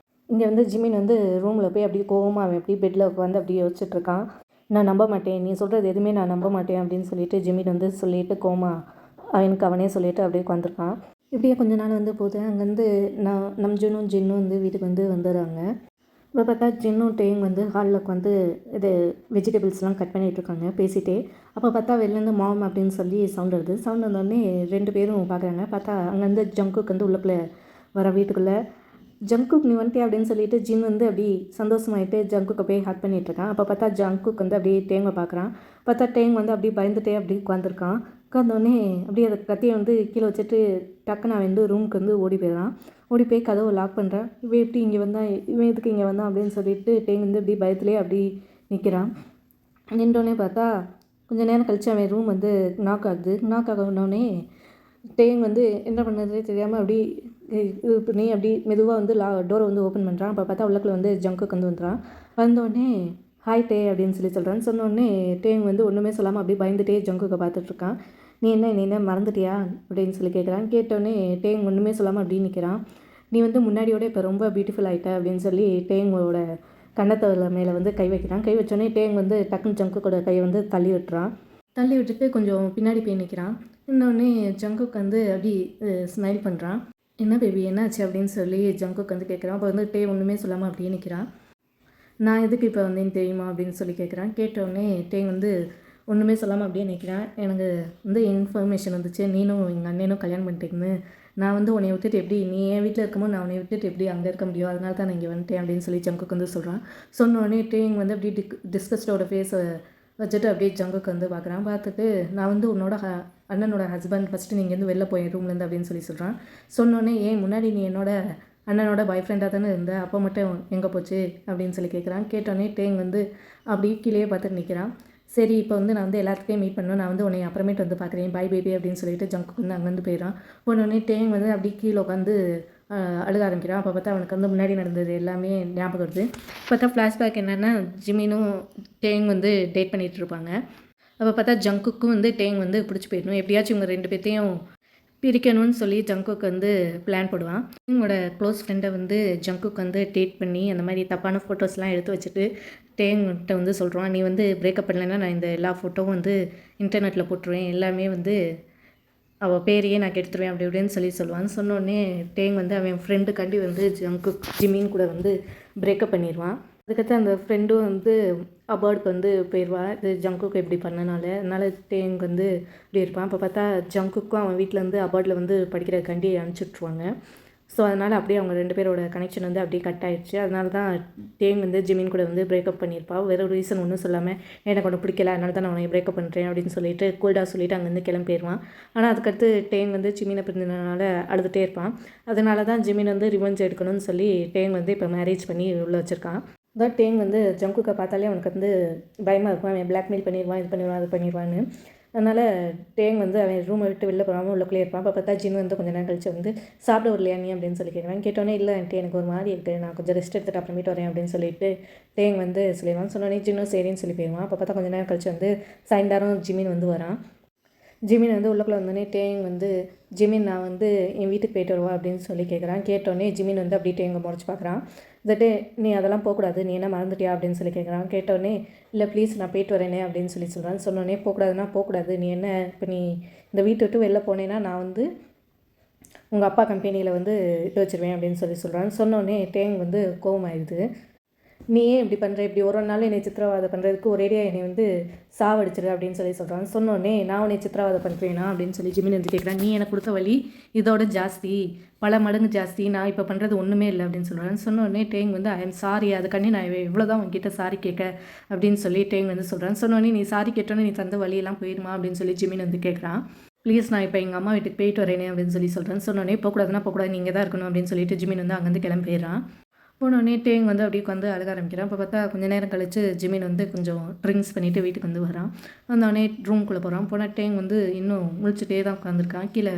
இங்கே வந்து ஜிமின் வந்து ரூமில் போய் அப்படியே கோவமாக அவன் அப்படியே பெட்டில் உட்காந்து அப்படியே யோசிச்சுட்ருக்கான். நான் நம்ப மாட்டேன், நீ சொல்கிறது எதுவுமே நான் நம்ப மாட்டேன் அப்படின்னு சொல்லிட்டு ஜிமின் வந்து சொல்லிட்டு கோமா அவனே சொல்லிட்டு அப்படியே உட்காந்துருக்கான். இப்படியே கொஞ்ச நாள் வந்து போகுது. அங்கேருந்து நம்ஜூனும் ஜின்னும் வந்து வீட்டுக்கு வந்து வந்துடுறாங்க. இப்போ பார்த்தா ஜின்னும் டேயும் வந்து ஹாலில் உட்காந்து இது வெஜிடபிள்ஸ்லாம் கட் பண்ணிகிட்ருக்காங்க பேசிகிட்டே. அப்போ பார்த்தா வெளிலேருந்து மாம் அப்படின்னு சொல்லி சவுண்ட் வருது. சவுண்ட் வந்தோடனே 2 பேரும் பார்க்குறாங்க. பார்த்தா அங்கேருந்து ஜங்குக்கு வந்து உள்ளுக்குள்ளே வர வீட்டுக்குள்ளே ஜங்குக் நீ வந்துட்டே அப்படின்னு சொல்லிட்டு ஜின் வந்து அப்படி சந்தோஷமாயிட்டு ஜங்குக்கை போய் ஹக் பண்ணிகிட்ருக்கான். அப்போ பார்த்தா ஜங்குக் வந்து அப்படியே டேங்கை பார்க்குறான். பார்த்தா டேங் வந்து அப்படியே பயந்துட்டே அப்படி உட்காந்துருக்கான். உட்காந்தோடனே அப்படியே அதை கத்தியை வந்து கீழே வச்சுட்டு டக்குன்னு அவன் வந்து ரூமுக்கு வந்து ஓடி போயிடறான். ஓடி போய் கதவை லாக் பண்ணுறான். இவன் எப்படி இங்கே வந்தான், இவன் எதுக்கு இங்கே வந்தான் அப்படின்னு சொல்லிட்டு டேங் வந்து அப்படியே பயத்துலேயே அப்படி நிற்கிறான். நின்றோடனே பார்த்தா கொஞ்சம் நேரம் கழித்து அவன் ரூம் வந்து நாக் ஆகுது. நாக் ஆகணுன்னே டேங் வந்து என்ன பண்ணுறதே தெரியாமல் அப்படி இது பண்ணி அப்படி மெதுவாக வந்து டோரை வந்து ஓப்பன் பண்ணுறான். அப்போ பார்த்தா உள்ளக்குள்ள வந்து ஜங்குக் வந்து வந்துடுறான். வந்தோடனே ஹாய் டே அப்படின்னு சொல்கிறான்னு சொன்னோடனே டேங் வந்து ஒன்றுமே சொல்லாமல் அப்படியே பயந்துட்டே ஜங்குக்கை பார்த்துட்ருக்கான். நீ என்ன மறந்துட்டியா அப்படின்னு சொல்லி கேட்குறான். கேட்டோடனே டேங் ஒன்றுமே சொல்லாமல் அப்படியே நிற்கிறான். நீ வந்து முன்னாடியோட இப்போ ரொம்ப பியூட்டிஃபுல் ஆகிட்ட அப்படின்னு சொல்லி டேங்கோட கன்னத்தோட மேலே வந்து கை வைக்கிறான். கை வச்சோடனே டேங் வந்து டக்குன்னு ஜங்குக்கோட கையை வந்து தள்ளி விட்டுறான். தள்ளி விட்டுட்டு கொஞ்சம் பின்னாடி போய் நிற்கிறான். இன்னொன்னே ஜங்குக் வந்து அப்படி ஸ்மைல் பண்ணுறான். என்ன பேபி என்னாச்சு அப்படின்னு சொல்லி ஜங்குக் வந்து கேட்குறான். அப்போ வந்து டே ஒன்றுமே சொல்லாமல் அப்படியே நிற்கிறான். நான் எதுக்கு இப்போ வந்தேன்னு தெரியுமா அப்படின்னு சொல்லி கேட்குறான். கேட்டோடனே டே வந்து ஒன்றுமே சொல்லாமல் அப்படியே நிற்கிறான். எனக்கு வந்து இன்ஃபர்மேஷன் வந்துச்சு, நீனும் எங்கள் அண்ணனும் கல்யாணம் பண்ணிட்டேங்கன்னு. நான் வந்து உன்னை விட்டுட்டு எப்படி நீ என் வீட்டில் இருக்கும்போது நான் உன்னை விட்டுட்டு எப்படி அங்கே இருக்க முடியும், அதனால தான் நான் இங்கே வந்துட்டேன் அப்படின்னு சொல்லி ஜங்குக் வந்து சொல்கிறான். சொன்னோடனே டேங் வந்து அப்படி டிஸ்கஸ்டோட ஃபேஸை வச்சுட்டு அப்படியே ஜங்குக்கு வந்து பார்க்குறான். பார்த்துட்டு நான் வந்து உன்னோட அண்ணனோட ஹஸ்பண்ட், ஃபஸ்ட்டு நீங்கள் வந்து வெளில போய் ரூம்லேருந்து அப்படின்னு சொல்லி சொல்கிறான். சொன்னோடனே ஏன் முன்னாடி நீ என்னோட அண்ணனோட பாய் ஃப்ரெண்டாக தானே இருந்த, அப்போ மட்டும் எங்கே போச்சு அப்படின்னு சொல்லி கேட்குறான். கேட்டோடனே டேங் வந்து அப்படி கீழே பார்த்துட்டு நிற்கிறான். சரி இப்போ வந்து நான் வந்து எல்லாத்துக்கையும் மீட் பண்ணணும், நான் வந்து உன்னை அப்புறமேட்டு வந்து பார்க்குறேன், பாய் பேபி அப்படின்னு சொல்லிட்டு ஜங்குக்கு வந்து அங்கேருந்து போயிடறான். போனோடனே டேங் வந்து அப்படி கீழே உட்காந்து அழுக ஆரம்பிக்கிறான். அப்போ பார்த்தா அவனுக்கு வந்து முன்னாடி நடந்தது எல்லாமே ஞாபகம் வருது. பார்த்தா ஃப்ளாஷ்பேக் என்னென்னா ஜிமினும் டேங் வந்து டேட் பண்ணிகிட்டு இருப்பாங்க. அப்போ பார்த்தா ஜங்குக்கும் வந்து டேங் வந்து பிடிச்சி போயிடணும், எப்படியாச்சும் இவங்க 2 பேர்த்தையும் பிரிக்கணும்னு சொல்லி ஜங்குக் வந்து பிளான் போடுவான். இவங்களோட க்ளோஸ் ஃப்ரெண்டை வந்து ஜங்குக் வந்து டேட் பண்ணி அந்த மாதிரி தப்பான ஃபோட்டோஸ்லாம் எடுத்து வச்சுட்டு டேங்கிட்ட வந்து சொல்கிறான். நீ வந்து பிரேக்கப் பண்ணலைன்னா நான் இந்த எல்லா ஃபோட்டோவும் வந்து இன்டர்நெட்டில் போட்டுருவேன், எல்லாமே வந்து அவள் பேரையே நான் கெடுத்துருவேன் அப்படி இப்படின்னு சொல்லி சொல்லுவான். சொன்னோடனே டேங் வந்து அவன் ஃப்ரெண்டுக்காண்டி வந்து ஜங்குக் ஜிமின் கூட வந்து பிரேக்கப் பண்ணிடுவான். அதுக்கடுத்து அந்த ஃப்ரெண்டும் வந்து அபார்டுக்கு வந்து போயிடுவான். இது ஜங்குக்கு இப்படி பண்ணனால, அதனால் டேங் வந்து இப்படி இருப்பான். இப்போ பார்த்தா ஜங்குக்கும் அவன் வீட்டில் வந்து அபார்டில் வந்து படிக்கிறதுக்காண்டி அனுப்பிச்சுட்ருவாங்க. ஸோ அதனால் அப்படியே அவங்க 2 பேரோட கனெக்ஷன் வந்து அப்படியே கட் ஆகிடுச்சு. அதனால தான் டேங் வந்து ஜிமின் கூட வந்து பிரேக்கப் பண்ணியிருப்பாள். வேறு ஒரு ரீசன் ஒன்றும் சொல்லாமல் எனக்கு ஒன்று பிடிக்கல, அதனால தான் நான் உன்னை பிரேக்கப் பண்ணுறேன் அப்படின்னு சொல்லிட்டு கூல்டாக சொல்லிவிட்டு அங்கேருந்து கிளம்பிடுவான். ஆனால் அதுக்கடுத்து டேங் வந்து ஜிமினை பிரிஞ்சதுனால அழுதுகிட்டே இருப்பான். அதனால தான் ஜிமின் வந்து ரிவெஞ்ச் எடுக்கணும்னு சொல்லி டேங் வந்து இப்போ மேரேஜ் பண்ணி உள்ளே வச்சுருக்கான். அதான் டேங் வந்து ஜங்குக்கை பார்த்தாலே அவனுக்கு வந்து பயமாக இருக்கும், அவன் பிளாக்மெயில் பண்ணிடுவான், இது பண்ணிடுவான், அது பண்ணிடுவான்னு. அதனால் டேங் வந்து அவன் ரூமை விட்டு வெளில போகாமல் உள்ளக்குள்ளே இருப்பான். அப்போ பார்த்தா ஜின் வந்து கொஞ்சம் நேரம் கழிச்சு வந்து சாப்பிட வரலையா நீ அப்படின்னு சொல்லி கேட்குறான். கேட்டோன்னே இல்லை ஆண்டி எனக்கு ஒரு மாதிரி இருக்குது, நான் கொஞ்சம் ரெஸ்ட் எடுத்துகிட்டு அப்புறமேட்டு வரேன் அப்படின்னு சொல்லிட்டு டேங் வந்து சொல்லிடுவான். சொன்னோடனே ஜின்னும் சரின்னு சொல்லி போயிடுவான். அப்போ பார்த்தா கொஞ்சம் நேரம் கழிச்சு வந்து சாயந்தரம் ஜிமின் வந்து வரான். ஜிமின் வந்து உள்ளக்குள்ளே வந்தோடனே டேங் வந்து ஜிமின் நான் வந்து என் வீட்டுக்கு போய்ட்டு வருவா அப்படின்னு சொல்லி கேட்குறான். கேட்டோடனே ஜிமின் வந்து அப்படியே டேங்கை முறைச்சி பார்க்குறான். தட்டு நீ அதெல்லாம் போகக்கூடாது, நீ என்ன மறந்துட்டியா அப்படின்னு சொல்லி கேட்குறான். கேட்டோடனே இல்லை ப்ளீஸ் நான் போய்ட்டு வரேனே அப்படின்னு சொல்லி சொல்கிறான். சொன்னோடனே போகக்கூடாதுன்னா போகக்கூடாது, நீ என்ன இப்போ நீ இந்த வீட்டை விட்டு வெளில போனேன்னா நான் வந்து உங்கள் அப்பா கம்பெனியில் வந்து இது வச்சுருவேன் அப்படின்னு சொல்லி சொல்கிறான். சொன்னோடனே டேங் வந்து கோவமாயிடுது. நீ ஏன் இப்படி பண்ணுற, இப்படி ஒரு நாள் என்னை சித்திரவாதை பண்ணுறதுக்கு ஒரேடியாக என்னை வந்து சாவடிச்சிரு அப்படின்னு சொல்லி சொல்கிறான். சொன்னோடனே நான் உன்னை சித்திரவாதை பண்ணுறேனா அப்படின்னு சொல்லி ஜிமின் வந்து கேட்குறான். நீ எனக்கு கொடுத்த வழி இதோட ஜாஸ்தி, பல மடங்கு ஜாஸ்தி, நான் இப்போ பண்ணுறது ஒன்றுமே இல்லை அப்படின்னு சொல்கிறான். சொன்னோடனே டேங் வந்து ஐ எம் சாரி, அதுக்காண்டி நான் இவ்வளோதான் உங்ககிட்ட சாரி கேட்க அப்படின்னு சொல்லி டேங் வந்து சொல்கிறான். சொன்னோடனே நீ சாரி கேட்டோன்னே நீ தந்த வழியெல்லாம் போயிடுமா அப்படின்னு சொல்லி ஜிமின் வந்து கேட்குறான். ப்ளீஸ் நான் இப்போ எங்கள் அம்மா வீட்டுக்கு போயிட்டு வரேனே அப்படின்னு சொல்லி சொல்கிறேன். சொன்னோடனே போகக்கூடாதுன்னா போகக்கூடாது, நீங்கள் தான் இருக்கணும் அப்படின்னு சொல்லிட்டு ஜிமின் வந்து அங்கேருந்து கிளம்பிடுறான். போனோடனே டேங் வந்து அப்படியே உட்காந்து அழுக ஆரம்பிக்கிறான். இப்போ பார்த்தா கொஞ்சம் நேரம் கழிச்சு ஜிமின் வந்து கொஞ்சம் ட்ரிங்க்ஸ் பண்ணிவிட்டு வீட்டுக்கு வந்து வரான். வந்தோடனே ரூம்குள்ளே போகிறான். போனால் டேங் வந்து இன்னும் முழிச்சுட்டே தான் உட்காந்துருக்கான். கீழே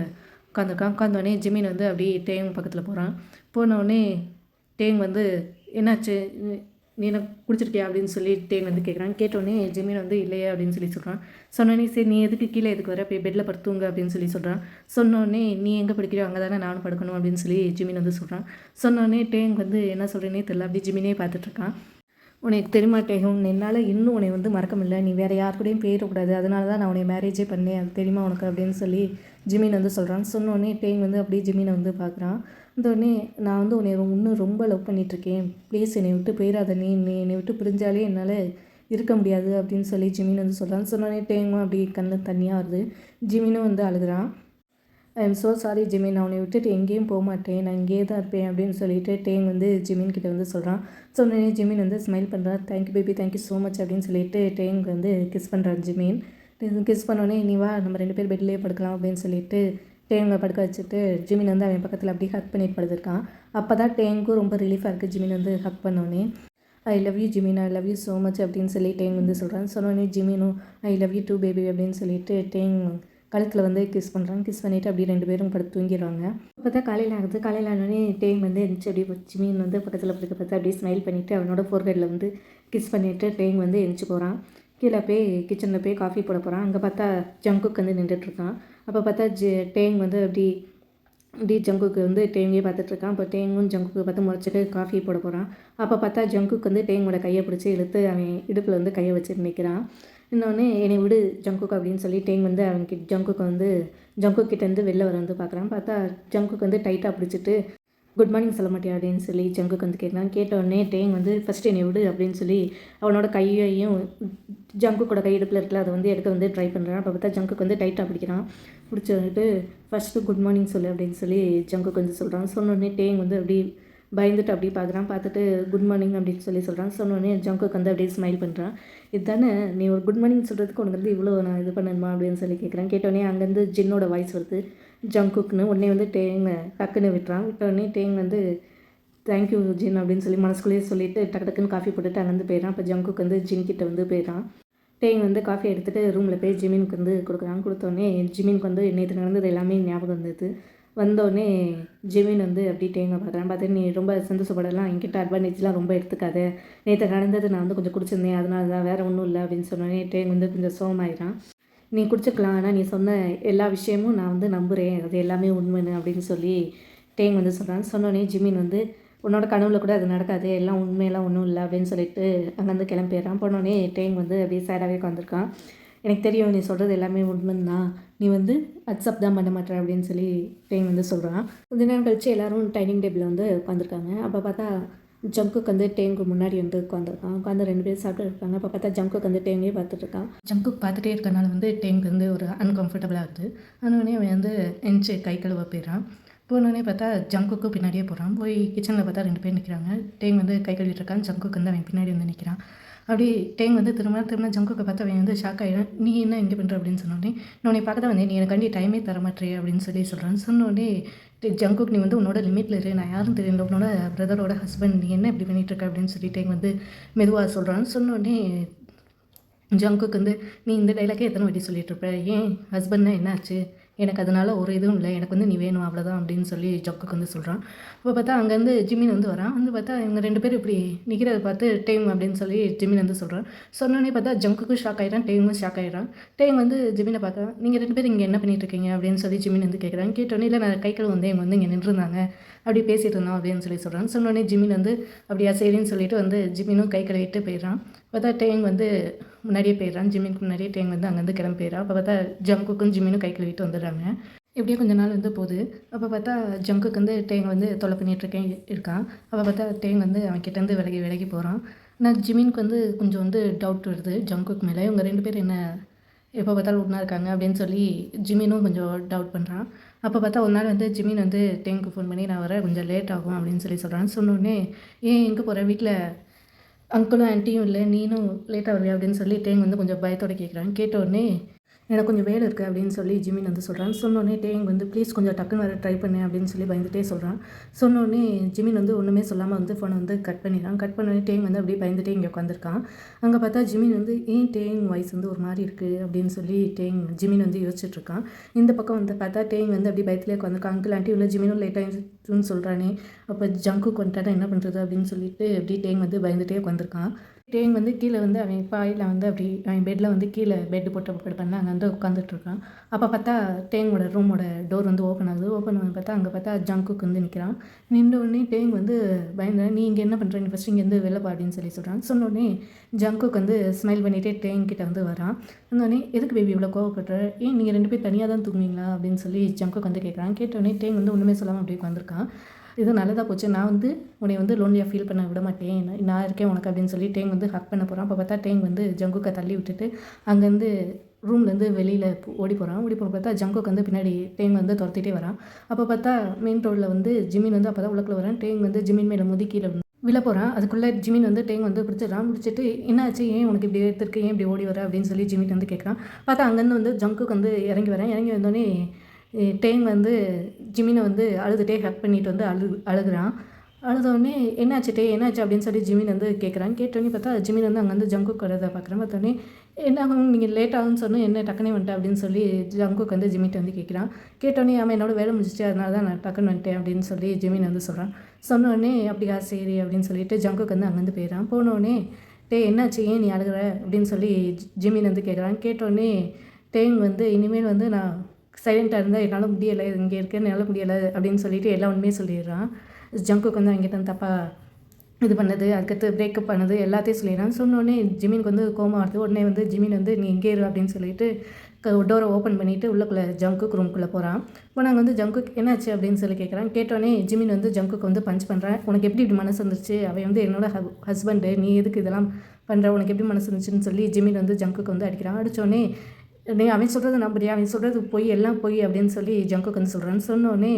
உட்காந்துருக்கான். உட்காந்தோடனே ஜிமின் வந்து அப்படியே டேங் பக்கத்தில் போகிறான். போனோடனே டேங் வந்து என்னாச்சு, நீ என்ன குடிச்சிருக்கியா அப்படின்னு சொல்லி டேங் வந்து கேட்குறான். கேட்டோடனே ஜிமின் வந்து இல்லையே அப்படின்னு சொல்லி சொல்கிறான். சொன்னோடனே சரி நீ எதுக்கு கீழே எதுக்கு வர, போய் பெட்டில் படுத்துங்க அப்படின்னு சொல்லி சொல்கிறான். சொன்னோடனே நீ எங்கே படிக்கிறியோ அங்கே தானே நானும் படுக்கணும் அப்படின்னு சொல்லி ஜிமின் வந்து சொல்கிறான். சொன்னோடனே டேங் வந்து என்ன சொல்கிறேனே தெரியல, அப்படி ஜிமினே பார்த்துட்ருக்கான். உனக்கு தெரியுமா டேங், என்னால் இன்னும் உன்னை வந்து மறக்க முடியல, நீ வேறு யார் கூடயும் போயிடக்கூடாது, அதனால தான் நான் உன்னை மேரேஜே பண்ணேன், அது தெரியுமா உனக்கு அப்படின்னு சொல்லி ஜிமின் வந்து சொல்கிறான். சொன்னோடனே டேங் வந்து அப்படியே ஜிமினை வந்து பார்க்குறான். உடனே நான் வந்து உன்னை இன்னும் ரொம்ப லவ் பண்ணிகிட்ருக்கேன், ப்ளீஸ் என்னை விட்டு போயிடாத, நீ என்னை விட்டு பிரிஞ்சாலே என்னால் இருக்க முடியாது அப்படின்னு சொல்லி ஜிமின் வந்து சொல்கிறான். சொன்னோடனே டேங்கும் அப்படி கண்ணு தனியாக வருது. ஜிமினும் வந்து அழுகிறான். I am so sorry Jimin, நான் உன்னை விட்டுட்டு எங்கேயும் போக மாட்டேன், நான் இங்கேயே தான் இருப்பேன் அப்படின்னு சொல்லிட்டு டேங் வந்து ஜிமின் கிட்டே வந்து சொல்கிறான். சொன்னோடனே ஜிமின் வந்து ஸ்மைல் பண்ணுறான். Thank you baby, thank you so much அப்படின்னு சொல்லிட்டு டேங் வந்து கிஸ் பண்ணுறான். ஜிமின் கிஸ் பண்ணோடனே நீ வா நம்ம 2 பேர் பெட்லேயே படுக்கலாம் அப்படின்னு சொல்லிட்டு டேங்கை படுக்க வச்சுட்டு ஜிமின் வந்து அவன் பக்கத்தில் அப்படியே ஹக் பண்ணிட்டு படுத்திருக்கான். அப்போ தான் டேங்கும் ரொம்ப ரிலீஃபாக இருக்குது ஜிமின் வந்து ஹக் பண்ணோன்னே. I love you Jimin, I love you so much அப்படின்னு சொல்லி டேங் வந்து சொல்கிறான். சொன்னோடனே ஜிமினும் I love you too baby அப்படின்னு சொல்லிட்டு டேங் கழுத்தில் வந்து கிஸ் பண்ணுறான். கிஸ் பண்ணிவிட்டு அப்படி 2 பேரும் படுத்து தூங்கிடுவாங்க. அப்போ தான் காலையில் ஆகுது. காலையில் ஆனோடனே டேங் வந்து எந்திரிச்சு அப்படியே ஜிமின் வந்து பக்கத்தில் படுக்க பார்த்து அப்படியே ஸ்மைல் பண்ணிவிட்டு அவனோட ஃபோர்ஹெட்டில் வந்து கிஸ் பண்ணிவிட்டு டேங் வந்து எந்திரிச்சு போகிறான். கீழே போய் கிச்சனில் போய் காஃபி போட போகிறான். அங்கே பார்த்தா ஜங்குக் வந்து நின்றுட்டுருக்கான். அப்போ பார்த்தா டேங் வந்து அப்படி ஜங்குக்கு வந்து டேங்கே பார்த்துட்ருக்கான். அப்போ டேங்கும் ஜங்குக்கு பார்த்து முறைச்சிட்டு காஃபி போட போகிறான். அப்போ பார்த்தா ஜங்குக்கு வந்து டேங்கோட கையை பிடிச்சி இழுத்து அவன் இடுப்பில் வந்து கையை வச்சுட்டு நிற்கிறான். இன்னொன்று என்னை விடு ஜங்குக் அப்படின்னு சொல்லி டேங் வந்து ஜங்குக் கிட்டேருந்து வெளில வர வந்து பார்க்குறான். பார்த்தா ஜங்குக்கு வந்து டைட்டாக பிடிச்சிட்டு குட் மார்னிங் சொல்ல மாட்டியா அப்படின்னு சொல்லி ஜங்குக்கு வந்து கேட்குறான். கேட்டவுடனே டேங் வந்து ஃபஸ்ட்டு என்னை விடு அப்படின்னு சொல்லி அவனோட கையையும் ஜங்குக்கோட கை இடுப்பில் இருக்கல அதை வந்து எடுக்க வந்து ட்ரை பண்ணுறான். அப்போ பார்த்தா ஜங்குக்கு வந்து டைட்டாக பிடிக்கிறான். பிடிச்சிட்டு ஃபஸ்ட்டு குட் மார்னிங் சொல்லு அப்படின்னு சொல்லி ஜங்குக்கு வந்து சொல்கிறான். சொன்னோடனே டேங் வந்து அப்படி பயந்துட்டு அப்படி பார்க்குறான். பார்த்துட்டு குட் மார்னிங் அப்படின்னு சொல்லி சொல்கிறான். சொன்னோடனே ஜங்குக்கு வந்து அப்படியே ஸ்மைல் பண்ணுறான். இதுதானே நீ ஒரு குட் மார்னிங் சொல்கிறதுக்கு உனக்கு வந்து இவ்வளோ நான் இது பண்ணணுமா அப்படின்னு சொல்லி கேட்குறான். கேட்டோடனே அங்கேருந்து ஜின்னோட வாய்ஸ் வருது ஜங்குக்குன்னு. உடனே வந்து டேங் டக்குன்னு விட்டுறான். விட்டோடனே டேங் வந்து தேங்க்யூ ஜின் அப்படின்னு சொல்லி மனசுக்குள்ளேயே சொல்லிவிட்டு டக்குன்னு காஃபி போட்டுட்டு அங்கேருந்து போயிடறான். அப்போ ஜங்குக்கு வந்து ஜின் கிட்ட வந்து போயிடறான். டேங் வந்து காஃபி எடுத்துகிட்டு ரூமில் போய் ஜிமினுக்கு வந்து கொடுக்குறான். கொடுத்தோடனே ஜிமினுக்கு வந்து நேற்று நடந்தது எல்லாமே ஞாபகம் வந்தது. வந்தோடனே ஜிமின் வந்து அப்படி டேங்கை பார்க்குறான். பார்த்து நீ ரொம்ப சந்தோஷப்படலாம், என்கிட்ட அட்வான்டேஜ்லாம் ரொம்ப எடுத்துக்காத, நேற்று நடந்தது நான் வந்து கொஞ்சம் குடிச்சிருந்தேன், அதனால தான், வேறு ஒன்றும் இல்லை அப்படின்னு சொன்னோடனே டேங் வந்து கொஞ்சம் சோகமாயிடான். நீ குடிச்சிக்கலாம், ஆனால் நீ சொன்ன எல்லா விஷயமும் நான் வந்து நம்புகிறேன், அது எல்லாமே உண்மைன்னு அப்படின்னு சொல்லி டேங் வந்து சொல்கிறான். சொன்னோடனே ஜிமின் வந்து உன்னோட கனவுல கூட அது நடக்காது, எல்லாம் உண்மையெல்லாம் ஒன்றும் இல்லை அப்படின்னு சொல்லிட்டு அங்கேருந்து கிளம்பிடுறான். போனோடனே டேங் வந்து அப்படியே சேடாகவே உட்காந்துருக்கான். எனக்கு தெரியும் நீ சொல்கிறது எல்லாமே உண்மைன்னா, நீ வந்து அக்செப்ட் தான் பண்ண மாட்டேற அப்படின்னு சொல்லி டேங் வந்து சொல்கிறான். கொஞ்ச நேரம் கழிச்சு எல்லோரும் டைனிங் டேபிளில் வந்து உட்காந்துருக்காங்க. அப்போ பார்த்தா ஜங்குக்கு வந்து டேங்கு முன்னாடி வந்து உட்காந்துருக்கான். உட்காந்து 2 பேரும் சாப்பிட்டு இருக்காங்க. அப்போ பார்த்தா ஜங்குக்கு வந்து டேங்கே பார்த்துட்ருக்கான். ஜங்குக்கு பார்த்துட்டே இருக்கனால வந்து டேங்க் வந்து ஒரு அன்கம்ஃபர்டபுளாக இருக்குது. அதனாலே அவன் வந்து எஞ்சி கை கழுவ போயிடறான். போனோடனே பார்த்தா ஜங்குக்கு பின்னாடியே போகிறான். போய் கிச்சனில் பார்த்தா 2 பேர் நிற்கிறாங்க. டேங் வந்து கை கழுவிட்டு இருக்கான். ஜங்குக்கு வந்து அவன் பின்னாடி வந்து நிற்கிறான். அப்படி டேங் வந்து திரும்ப ஜங்குக்கு பார்த்து அவன் வந்து ஷாக் ஆகிடும். நீ என்ன இங்கே பண்ணுற அப்படின்னு சொன்னோடனே, நான் உன்னை பார்க்க தான் வந்தேன், நீ எனக்காண்டி டைமே தர மாட்டேறே அப்படின்னு சொல்லி சொல்கிறான். சொன்னோடனே ஜங்குக்கு நீ வந்து உன்னோட லிமிட்டில் இரு, நான் யாரும் தெரியல, உன்னோட பிரதரோட ஹஸ்பண்ட், நீ என்ன இப்படி பண்ணிகிட்ருக்க அப்படின்னு சொல்லி டேங் வந்து மெதுவாக சொல்கிறான். சொன்னோடனே ஜங்குக்கு வந்து நீ இந்த டைலாக்கே எத்தனை வாட்டி சொல்லிகிட்ருப்ப, ஏன் ஹஸ்பண்ட்னா என்ன ஆச்சு, எனக்கு அதனால் ஒரு இதுவும் இல்லை, எனக்கு வந்து நீ வேணும் அவ்வளோதான் அப்படின்னு சொல்லி ஜங்குக்கு வந்து சொல்கிறான். அப்போ பார்த்தா அங்கேருந்து ஜிமின் வந்து வரான். வந்து பார்த்தா இவங்க 2 பேரும் இப்படி நிற்கிறத பார்த்து டேங் அப்படின்னு சொல்லி ஜிமின் வந்து சொல்கிறான். சொன்னோடனே பார்த்தா ஜங்குக்கும் ஷாக் ஆகிடான், டேங்கும் ஷாக் ஆகிடான். டேங் வந்து ஜிமினை பார்க்குறான். நீங்கள் 2 பேரும் இங்கே என்ன பண்ணிகிட்ருக்கீங்க அப்படின்னு சொல்லி ஜிமின் வந்து கேட்குறான். கேட்டோன்னே இல்லை நான் கை கழுவு வந்து இவங்க வந்து இங்கே நின்றுருந்தாங்க, அப்படி பேசிகிட்டு இருந்தோம் அப்படின்னு சொல்லி சொல்கிறான். சொன்னோடனே ஜிமின் வந்து அப்படியா சரின்னு சொல்லிட்டு வந்து ஜிமினும் கை கழுவிட்டு போயிடுறான். பார்த்தா டேங் வந்து முன்னாடியே போயிடுறான். ஜிமினுக்கு முன்னாடியே டேங் வந்து அங்கேருந்து கிளம்பி போயிடுறான். அப்போ பார்த்தா ஜங்குக்கும் ஜிமினும் கை கழுவிட்டு வந்துடுறாங்க. இப்படியே கொஞ்ச நாள் வந்து போகுது. அப்போ பார்த்தா ஜங்குக்கு வந்து டேங் வந்து தொலை பண்ணிகிட்ருக்கேன் இருக்கான். அப்போ பார்த்தா டேங் வந்து அவன் கிட்டேருந்து விலகி போகிறான். ஆனால் ஜிமினுக்கு வந்து கொஞ்சம் வந்து டவுட் வருது ஜங்குக்கு மேலே. இவங்க 2 பேர் என்ன எப்போ பார்த்தாலும் ஒன்றா இருக்காங்க அப்படின்னு சொல்லி ஜிமினும் கொஞ்சம் டவுட் பண்ணுறான். அப்போ பார்த்தா ஒரு நாள் வந்து ஜிமின் வந்து டேங்க்கு ஃபோன் பண்ணி நான் வரேன், கொஞ்சம் லேட் ஆகும் அப்படின்னு சொல்லி சொல்கிறான். சொன்னோடனே ஏன் எங்கே போகிற, வீட்டில் அங்கிளும் ஆன்ட்டியும் இல்லை, நீனும் லேட்டாக வருவியா அப்படின்னு சொல்லி டேங் வந்து கொஞ்சம் பயத்தோடு கேட்குறான். கேட்டோடனே எனக்கு கொஞ்சம் வேலை இருக்குது அப்படின்னு சொல்லி ஜிமின் வந்து சொல்கிறான். சொன்னோடனே டேங் வந்து ப்ளீஸ் கொஞ்சம் டக்குன்னு வர ட்ரை பண்ணேன் அப்படின்னு சொல்லி பயந்துகிட்டே சொல்கிறான். சொன்னோடனே ஜிமின் வந்து ஒன்றுமே சொல்லாமல் வந்து ஃபோனை வந்து கட் பண்ணிடுறான். கட் பண்ணோடனே டேங் வந்து அப்படியே பயந்துகிட்டே இங்கே உட்காந்துருக்கான். அங்கே பார்த்தா ஜிமின் வந்து ஏன் டேங் வாய்ஸ் வந்து ஒரு மாதிரி இருக்குது அப்படின்னு சொல்லி ஜிமின் வந்து யோசிச்சுட்ருக்கான். இந்த பக்கம் வந்து பார்த்தா டேங் வந்து அப்படியே பயத்திலே உட்காந்துருக்கான். அங்கிள் ஆண்டி உள்ள ஜிமினும் லேட்டாகிடுன்னு சொல்கிறானே, அப்போ ஜங்குக்கு வந்துட்டாட்டா என்ன பண்ணுறது அப்படின்னு சொல்லிட்டு அப்படியே டேங் வந்து பயந்துகிட்டே உட்காந்துருக்கான். டேங் வந்து கீழே வந்து அவன் பாயில் வந்து அப்படி அவன் பெட்டில் வந்து கீழே பெட்டு போட்டு படுப்பாங்க, அங்கே வந்து உட்காந்துட்ருக்கான். அப்போ பார்த்தா டேங்கோட ரூமோட டோர் வந்து ஓப்பன் ஆகுது. ஓப்பன் பண்ணி பார்த்தா அங்கே பார்த்தா ஜங்குக்கு வந்து நிற்கிறான். நின்ற உடனே டேங் வந்து பயந்தேன், நீ இங்கே என்ன பண்ணுற, நீ ஃபஸ்ட்டு இங்கேருந்து வெளில அப்படின்னு சொல்லி சொல்கிறான். சொன்னோடனே ஜங்குக்கு வந்து ஸ்மைல் பண்ணிகிட்டே டேங் கிட்ட வந்து வரான். வந்தோடனே எதுக்கு பேபி இவ்வளோ கோவப்படுற, ஏன் நீங்கள் 2 பேர் தனியாக தான் தூங்குவீங்களா அப்படின்னு சொல்லி ஜங்குக்கு வந்து கேட்குறான். கேட்டோடனே டேங் வந்து ஒன்றுமே சொல்லாமல் அப்படியே உட்காந்துருக்கான். இது நல்லதாக போச்சு, நான் வந்து உன்னை வந்து லோன்லியாக ஃபீல் பண்ண விட மாட்டேன், நான் இருக்கேன் உனக்கு அப்படின்னு சொல்லி டேங் வந்து ஹக் பண்ண போகிறான். அப்போ பார்த்தா டேங் வந்து ஜங்குக்கை தள்ளி விட்டுட்டு அங்கேருந்து ரூம்லேருந்து வெளியில் ஓடி போக பார்த்தா ஜங்குக்கு வந்து பின்னாடி டேங் வந்து துரத்திட்டே வரான். அப்போ பார்த்தா மெயின் ரோடில் வந்து ஜிமின் வந்து அப்போ தான் உள்ளக்குள்ள வரான். டேங் வந்து ஜிமின் மேலே முதி கீழே விழ போகிறான். அதுக்குள்ளே ஜிமின் வந்து டேங் வந்து பிடிச்சிட்டு என்னாச்சு, ஏன் உனக்கு இப்படி எடுத்துருக்கு, ஏன் இப்படி ஓடி வர அப்படின்னு சொல்லி ஜிமின் வந்து கேட்குறான். பார்த்தா அங்கேருந்து வந்து ஜங்குக்கு வந்து இறங்கி வந்தோடனே டேங் வந்து ஜிமினை வந்து அழுதுகிட்டே ஹக் பண்ணிட்டு வந்து அழுகுறான். அழுதோடனே என்னாச்சு என்னாச்சு அப்படின்னு சொல்லி ஜிமின் வந்து கேட்குறான். கேட்டோன்னே பார்த்தா ஜிமின் வந்து அங்கே வந்து ஜங்குக் வரதை பார்க்குறேன். பார்த்தோன்னே என்ன ஆகும் நீங்கள் லேட் ஆகும்னு சொன்னால் என்ன டக்குனே வந்துட்டேன் அப்படின்னு சொல்லி ஜங்குக் வந்து ஜிமின்ட்ட வந்து கேட்குறான். கேட்டோன்னே அவன் என்னோட வேலை முடிஞ்சிச்சு அதனால தான் நான் டக்குன்னு வந்துட்டேன் அப்படின்னு சொல்லி ஜிமின் வந்து சொல்கிறான். சொன்னோடனே அப்படியா சரி அப்படின்னு சொல்லிட்டு ஜங்குக் வந்து அங்கேருந்து போயிடறான். போனோடனே என்னாச்சு ஏன் நீ அழுகிற அப்படின்னு சொல்லி ஜிமின் வந்து கேட்குறான். கேட்டோடனே டேங் வந்து இனிமேல் வந்து நான் சைலண்ட்டாக இருந்தால் என்னால் முடியலை இங்கே இருக்கேன்னு என்னால் முடியலை அப்படின்னு சொல்லிட்டு எல்லா உண்மையே சொல்லிடுறான். ஜங்குக்கு வந்து அவங்ககிட்ட தப்பாக இது பண்ணது அதுக்கடுத்து பிரேக்கப் பண்ணது எல்லாத்தையும் சொல்லிடுறான். சொன்னோடனே ஜிமினுக்கு வந்து கோவம் வருது. உடனே வந்து ஜிமின் வந்து நீ இங்கே இரு அப்படின்னு சொல்லிட்டு டோரை ஓப்பன் பண்ணிவிட்டு உள்ளக்குள்ளே ஜங்குக் ரூம்குள்ளே போகிறான். இப்போ நாங்கள் வந்து ஜங்குக் என்னாச்சு அப்படின்னு சொல்லி கேட்குறான். கேட்டோடனே ஜிமின் வந்து ஜங்குக்கு வந்து பஞ்ச் பண்ணுறேன். உனக்கு எப்படி இப்படி மனசு வந்துருச்சு, அவன் வந்து என்னோட ஹஸ்பண்டு, நீ எதுக்கு இதெல்லாம் பண்ணுற, உனக்கு எப்படி மனசு வந்துச்சுன்னு சொல்லி ஜிமின் வந்து ஜங்குக்கு வந்து அடிக்கிறான். அடித்தோடனே அவன் சொல்கிறது நம்புறியா, அவன் சொல்கிறது பொய் எல்லாம் பொய் அப்படின்னு சொல்லி ஜங்குக் வந்து சொல்கிறான்னு. சொன்னோடனே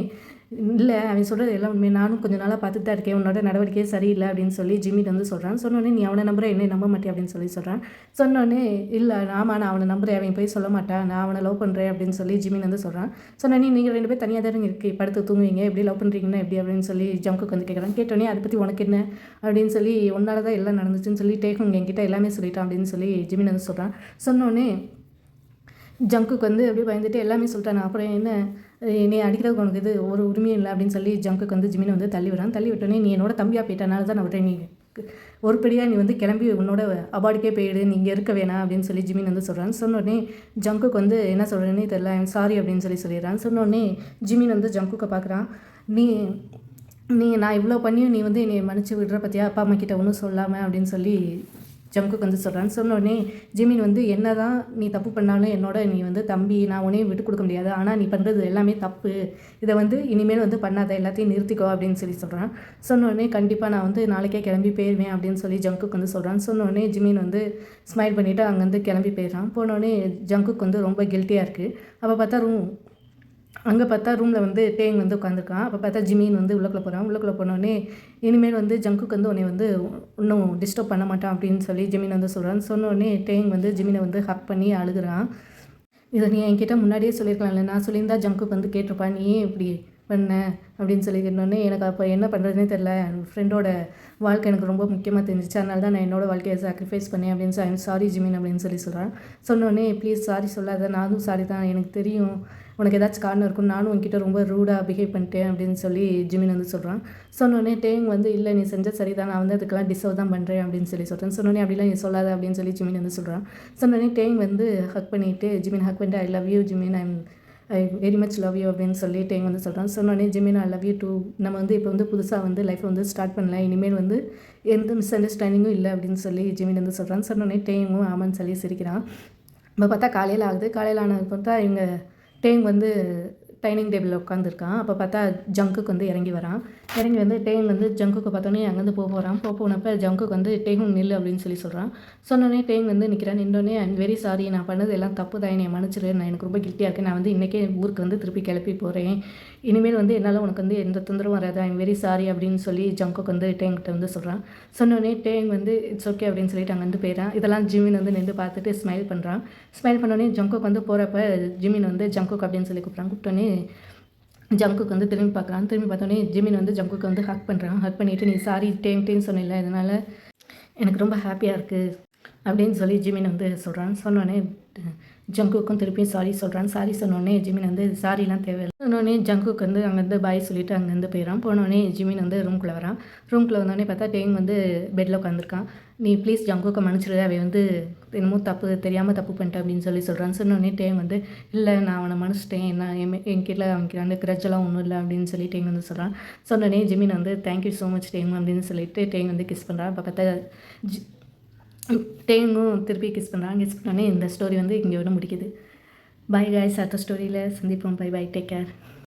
இல்லை அவன் சொல்கிறது எல்லாம் உண்மை, நானும் கொஞ்சம் நாளாக பார்த்துட்டு தான் இருக்கேன், உன்னோட நடவடிக்கையே சரியில்லை அப்படின்னு சொல்லி ஜிமின் வந்து சொல்கிறான். சொன்னோடனே நீ அவனை நம்புற என்னை நம்ப மாட்டேன் அப்படின்னு சொல்லி சொல்கிறான். சொன்னோடனே இல்லை ஆமாம் நான் அவனை நம்புறேன், அவன் போய் சொல்ல மாட்டான், நான் அவனை லவ் பண்ணுறேன் அப்படின்னு சொல்லி ஜிமின் வந்து சொல்கிறான். சொன்னோடனே நீங்கள் 2 பேர் தனியாக தான் இருக்கு படுத்து தூங்குவீங்க, எப்படி லவ் பண்ணுறீங்கன்னா எப்படி அப்படின்னு சொல்லி ஜங்குக் வந்து கேட்குறான். கேட்டோடனே அதை பற்றி உனக்கு என்ன அப்படின்னு சொல்லி உன்னால தான் எல்லாம் நடந்துச்சுன்னு சொல்லி டேகும் என்கிட்ட எல்லாமே சொல்லிட்டான் அப்படின்னு சொல்லி ஜிமின் வந்து சொல்கிறான். சொன்னோடனே ஜங்குக்கு வந்து அப்படியே பயந்துட்டு எல்லாமே சொல்லிட்டான். அப்புறம் என்ன நீ அடிக்கிறதுக்கு உனக்கு இது ஒரு உரிமையும் இல்லை அப்படின்னு சொல்லி ஜங்குக்கு வந்து ஜிமினை வந்து தள்ளி விடான். தள்ளி விட்டோன்னே நீ என்னோட தம்பியாக போயிட்டனால தான் நான் விட்றேன், நீ ஒருபடியாக நீ வந்து கிளம்பி உன்னோட அபார்டுக்கே போயிடு, நீ இங்கே இருக்க வேணாம் அப்படின்னு சொல்லி ஜிமின் வந்து சொல்கிறான். சொன்னோடனே ஜங்குக்கு வந்து என்ன சொல்கிறேன்னே தெரியல, ஐம் சாரி அப்படின்னு சொல்லிடுறான். சொன்னோடனே ஜிமின் வந்து ஜங்குக்கை பார்க்குறான். நீ நான் இவ்வளோ பண்ணியும் நீ வந்து என்னை மன்னிச்சு விடுற பற்றியா அப்பா அம்மா கிட்ட ஒன்றும் சொல்லாமல் அப்படின்னு சொல்லி ஜங்குக்கு வந்து சொல்கிறான்னு. சொன்னோடனே ஜிமின் வந்து என்ன தான் நீ தப்பு பண்ணாலும் என்னோட நீ வந்து தம்பி, நான் உன்னையும் விட்டு கொடுக்க முடியாது, ஆனால் நீ பண்ணுறது எல்லாமே தப்பு, இதை வந்து இனிமேல் வந்து பண்ணாத, எல்லாத்தையும் நிறுத்திக்கோ அப்படின்னு சொல்லி சொல்கிறான். சொன்னோடனே கண்டிப்பாக நான் வந்து நாளைக்கே கிளம்பி போயிடுவேன் அப்படின்னு சொல்லி ஜங்குக்கு வந்து சொல்கிறான். சொன்னோடனே ஜிமின் வந்து ஸ்மைல் பண்ணிவிட்டு அங்கேருந்து கிளம்பி போயிடுறான். போனோடனே ஜங்குக்கு வந்து ரொம்ப கில்ட்டியாக இருக்குது. அப்போ பார்த்தா ரூமில் வந்து டேங் வந்து உட்காந்துருக்கான். அப்போ பார்த்தா ஜிமின் வந்து உள்ளக்குள்ளே போகிறான். உள்ளக்குள்ளே போனோடனே இனிமேல் வந்து ஜங்குக்கு வந்து உன்னை வந்து இன்னும் டிஸ்டர்ப் பண்ண மாட்டான் அப்படின்னு சொல்லி ஜிமின் வந்து சொல்கிறான். சொன்னோடனே டேங் வந்து ஜிமினை வந்து ஹக் பண்ணி அழுகுறான். இதை நீ என்கிட்ட முன்னாடியே சொல்லியிருக்கலாம்ல, நான் சொல்லியிருந்தா ஜங்குக்கு வந்து கேட்டிருப்பான், நீ ஏன் இப்படி பண்ண அப்படின்னு சொல்லி கேட்டோடனே எனக்கு அப்போ என்ன பண்ணுறதுனே தெரில, என் ஃப்ரெண்டோட வாழ்க்கை எனக்கு ரொம்ப முக்கியமாக தெரிஞ்சிச்சு, அதனால தான் நான் என்னோட வாழ்க்கையை சாக்ரிஃபைஸ் பண்ணேன் அப்படின்னு சொல்லி ஐம் சாரி ஜிமின் அப்படின்னு சொல்லி சொல்கிறான். சொன்னோடனே ப்ளீஸ் சாரி சொல்லாத, நானும் சாரி தான், எனக்கு தெரியும் உனக்கு ஏதாச்சும் காரணம் இருக்கும், நானும் உன்கிட்ட ரொம்ப ரூடாக பிஹேவ் பண்ணிட்டேன் அப்படின்னு சொல்லி ஜிமின் வந்து சொல்கிறான். சொன்னோடனே டேங் வந்து இல்லை நீ செஞ்ச சரி தான், நான் வந்து அதுக்கெல்லாம் டிசர்வ் தான் பண்ணுறேன் அப்படின்னு சொல்லி சொல்கிறேன். சொன்னோடனே அப்படிலாம் நீ சொல்லாத அப்படின்னு சொல்லி ஜிமின் வந்து சொல்கிறான். சொன்னோடனே டேங் வந்து ஹக் பண்ணிவிட்டு ஜிமின் ஹக் பண்ணிட்டு I love you Jimin, I very much love you அப்படின்னு சொல்லி டேங் வந்து சொல்கிறான். சொன்னோடனே Jimin I love you too, நம்ம வந்து இப்போ வந்து புதுசாக வந்து லைஃப்பை வந்து ஸ்டார்ட் பண்ணலாம், இனிமேல் வந்து எந்த மிஸ் அண்டர்ஸ்டாண்டிங்கும் இல்லை அப்படின்னு சொல்லி ஜிமின் வந்து சொல்கிறான். சொன்னோடனே டேங்கும் ஆமான்னு சொல்லி சிரிக்கிறான். இப்போ பார்த்தா காலையில் ஆகுது. காலையில் ஆனது பார்த்தா இவங்க டேங் வந்து டைனிங் டேபிளில் உட்காந்துருக்கான். அப்போ பார்த்தா ஜங்குக்கு வந்து இறங்கி வரான். இறங்கி வந்து டேங் வந்து ஜங்குக்கு பார்த்தோன்னே அங்கேருந்து போகிறான். போனப்போ ஜங்குக்கு வந்து டேங்கும் நில்லு அப்படின்னு சொல்லி சொல்கிறான். சொன்னோடனே டேங் வந்து நிற்கிறான். நின்றோடனே ஐம் வெரி சாரி, நான் பண்ணது எல்லாம் தப்பு தான், என்னை மன்னிச்சிரு, நான் எனக்கு ரொம்ப கில்ட்டியாக இருக்கேன், நான் வந்து இன்றைக்கே ஊருக்கு வந்து திருப்பி கிளப்பி போகிறேன், இனிமேல் வந்து என்னால் உனக்கு வந்து எந்த தொந்தரவும் வராது, ஐம் வெரி சாரி அப்படின்னு சொல்லி ஜங்குக்கு வந்து டேங்கிட்ட வந்து சொல்கிறான். சொன்னோடனே டேங் வந்து இட்ஸ் ஓகே அப்படின்னு சொல்லிட்டு அங்கேருந்து போயிடறான். இதெல்லாம் ஜிமின் வந்து நின்று பார்த்துட்டு ஸ்மைல் பண்ணுறான். ஸ்மைல் பண்ணோடனே ஜங்குக்கு வந்து போகிறப்ப ஜிமின் வந்து ஜங்குக்கு அப்படின்னு சொல்லி கூப்பிட்றான். ஜங்குக்கு வந்து திரும்பி பார்க்குறான். திரும்பி பார்த்தோன்னே ஜிமின் வந்து ஜங்குக்கு வந்து ஹக் பண்ணுறான். ஹக் பண்ணிவிட்டு நீ சாரி டேன்னு சொன்னில்ல, இதனால் எனக்கு ரொம்ப ஹாப்பியாக இருக்குது அப்படின்னு சொல்லி ஜிமின் வந்து சொல்கிறான். சொன்னோடனே ஜங்குக்கும் திருப்பியும் சாரி சொல்கிறான். சாரி சொன்னோடனே ஜிமின் வந்து சாரிலாம் தேவையில்லை. சொன்னோடனே ஜங்குக்கு வந்து அங்கேருந்து பாய் சொல்லிவிட்டு அங்கேருந்து போயிடறான். போனோடனே ஜிமின் வந்து ரூம்குள்ளே வரான். ரூம்குள்ளே வந்தோடனே பார்த்தா டேங் வந்து பெட்டில் உட்காந்துருக்கான். நீ ப்ளீஸ் ஜங்குக்கு மன்னிச்சிரு, அவ வந்து என்னமோ தெரியாமல் தப்பு பண்ணிட்டேன் அப்படின்னு சொல்லி சொல்கிறான். சொன்னோடனே டேங் வந்து இல்லை நான் அவனை மன்னிச்சிட்டேன், நான் என்கிட்ட அவனுக்கு அந்த கிரட்ஜெல்லாம் ஒன்றும் இல்லை அப்படின்னு சொல்லி டேங் வந்து சொல்கிறான். சொன்னோடனே ஜிமின் வந்து தேங்க்யூ ஸோ மச் டேங் அப்படின்னு சொல்லிட்டு டேங் வந்து கிஸ் பண்ணுறான். அப்போ பார்த்தா டேங்கும் திருப்பி கிஸ் பண்ணுறான். கிஸ் பண்ணோடனே இந்த ஸ்டோரி வந்து இங்கே விட முடிக்குது. பை காய்ஸ், அடுத்த ஸ்டோரியில் சந்திப்போம். Bye bye, take care.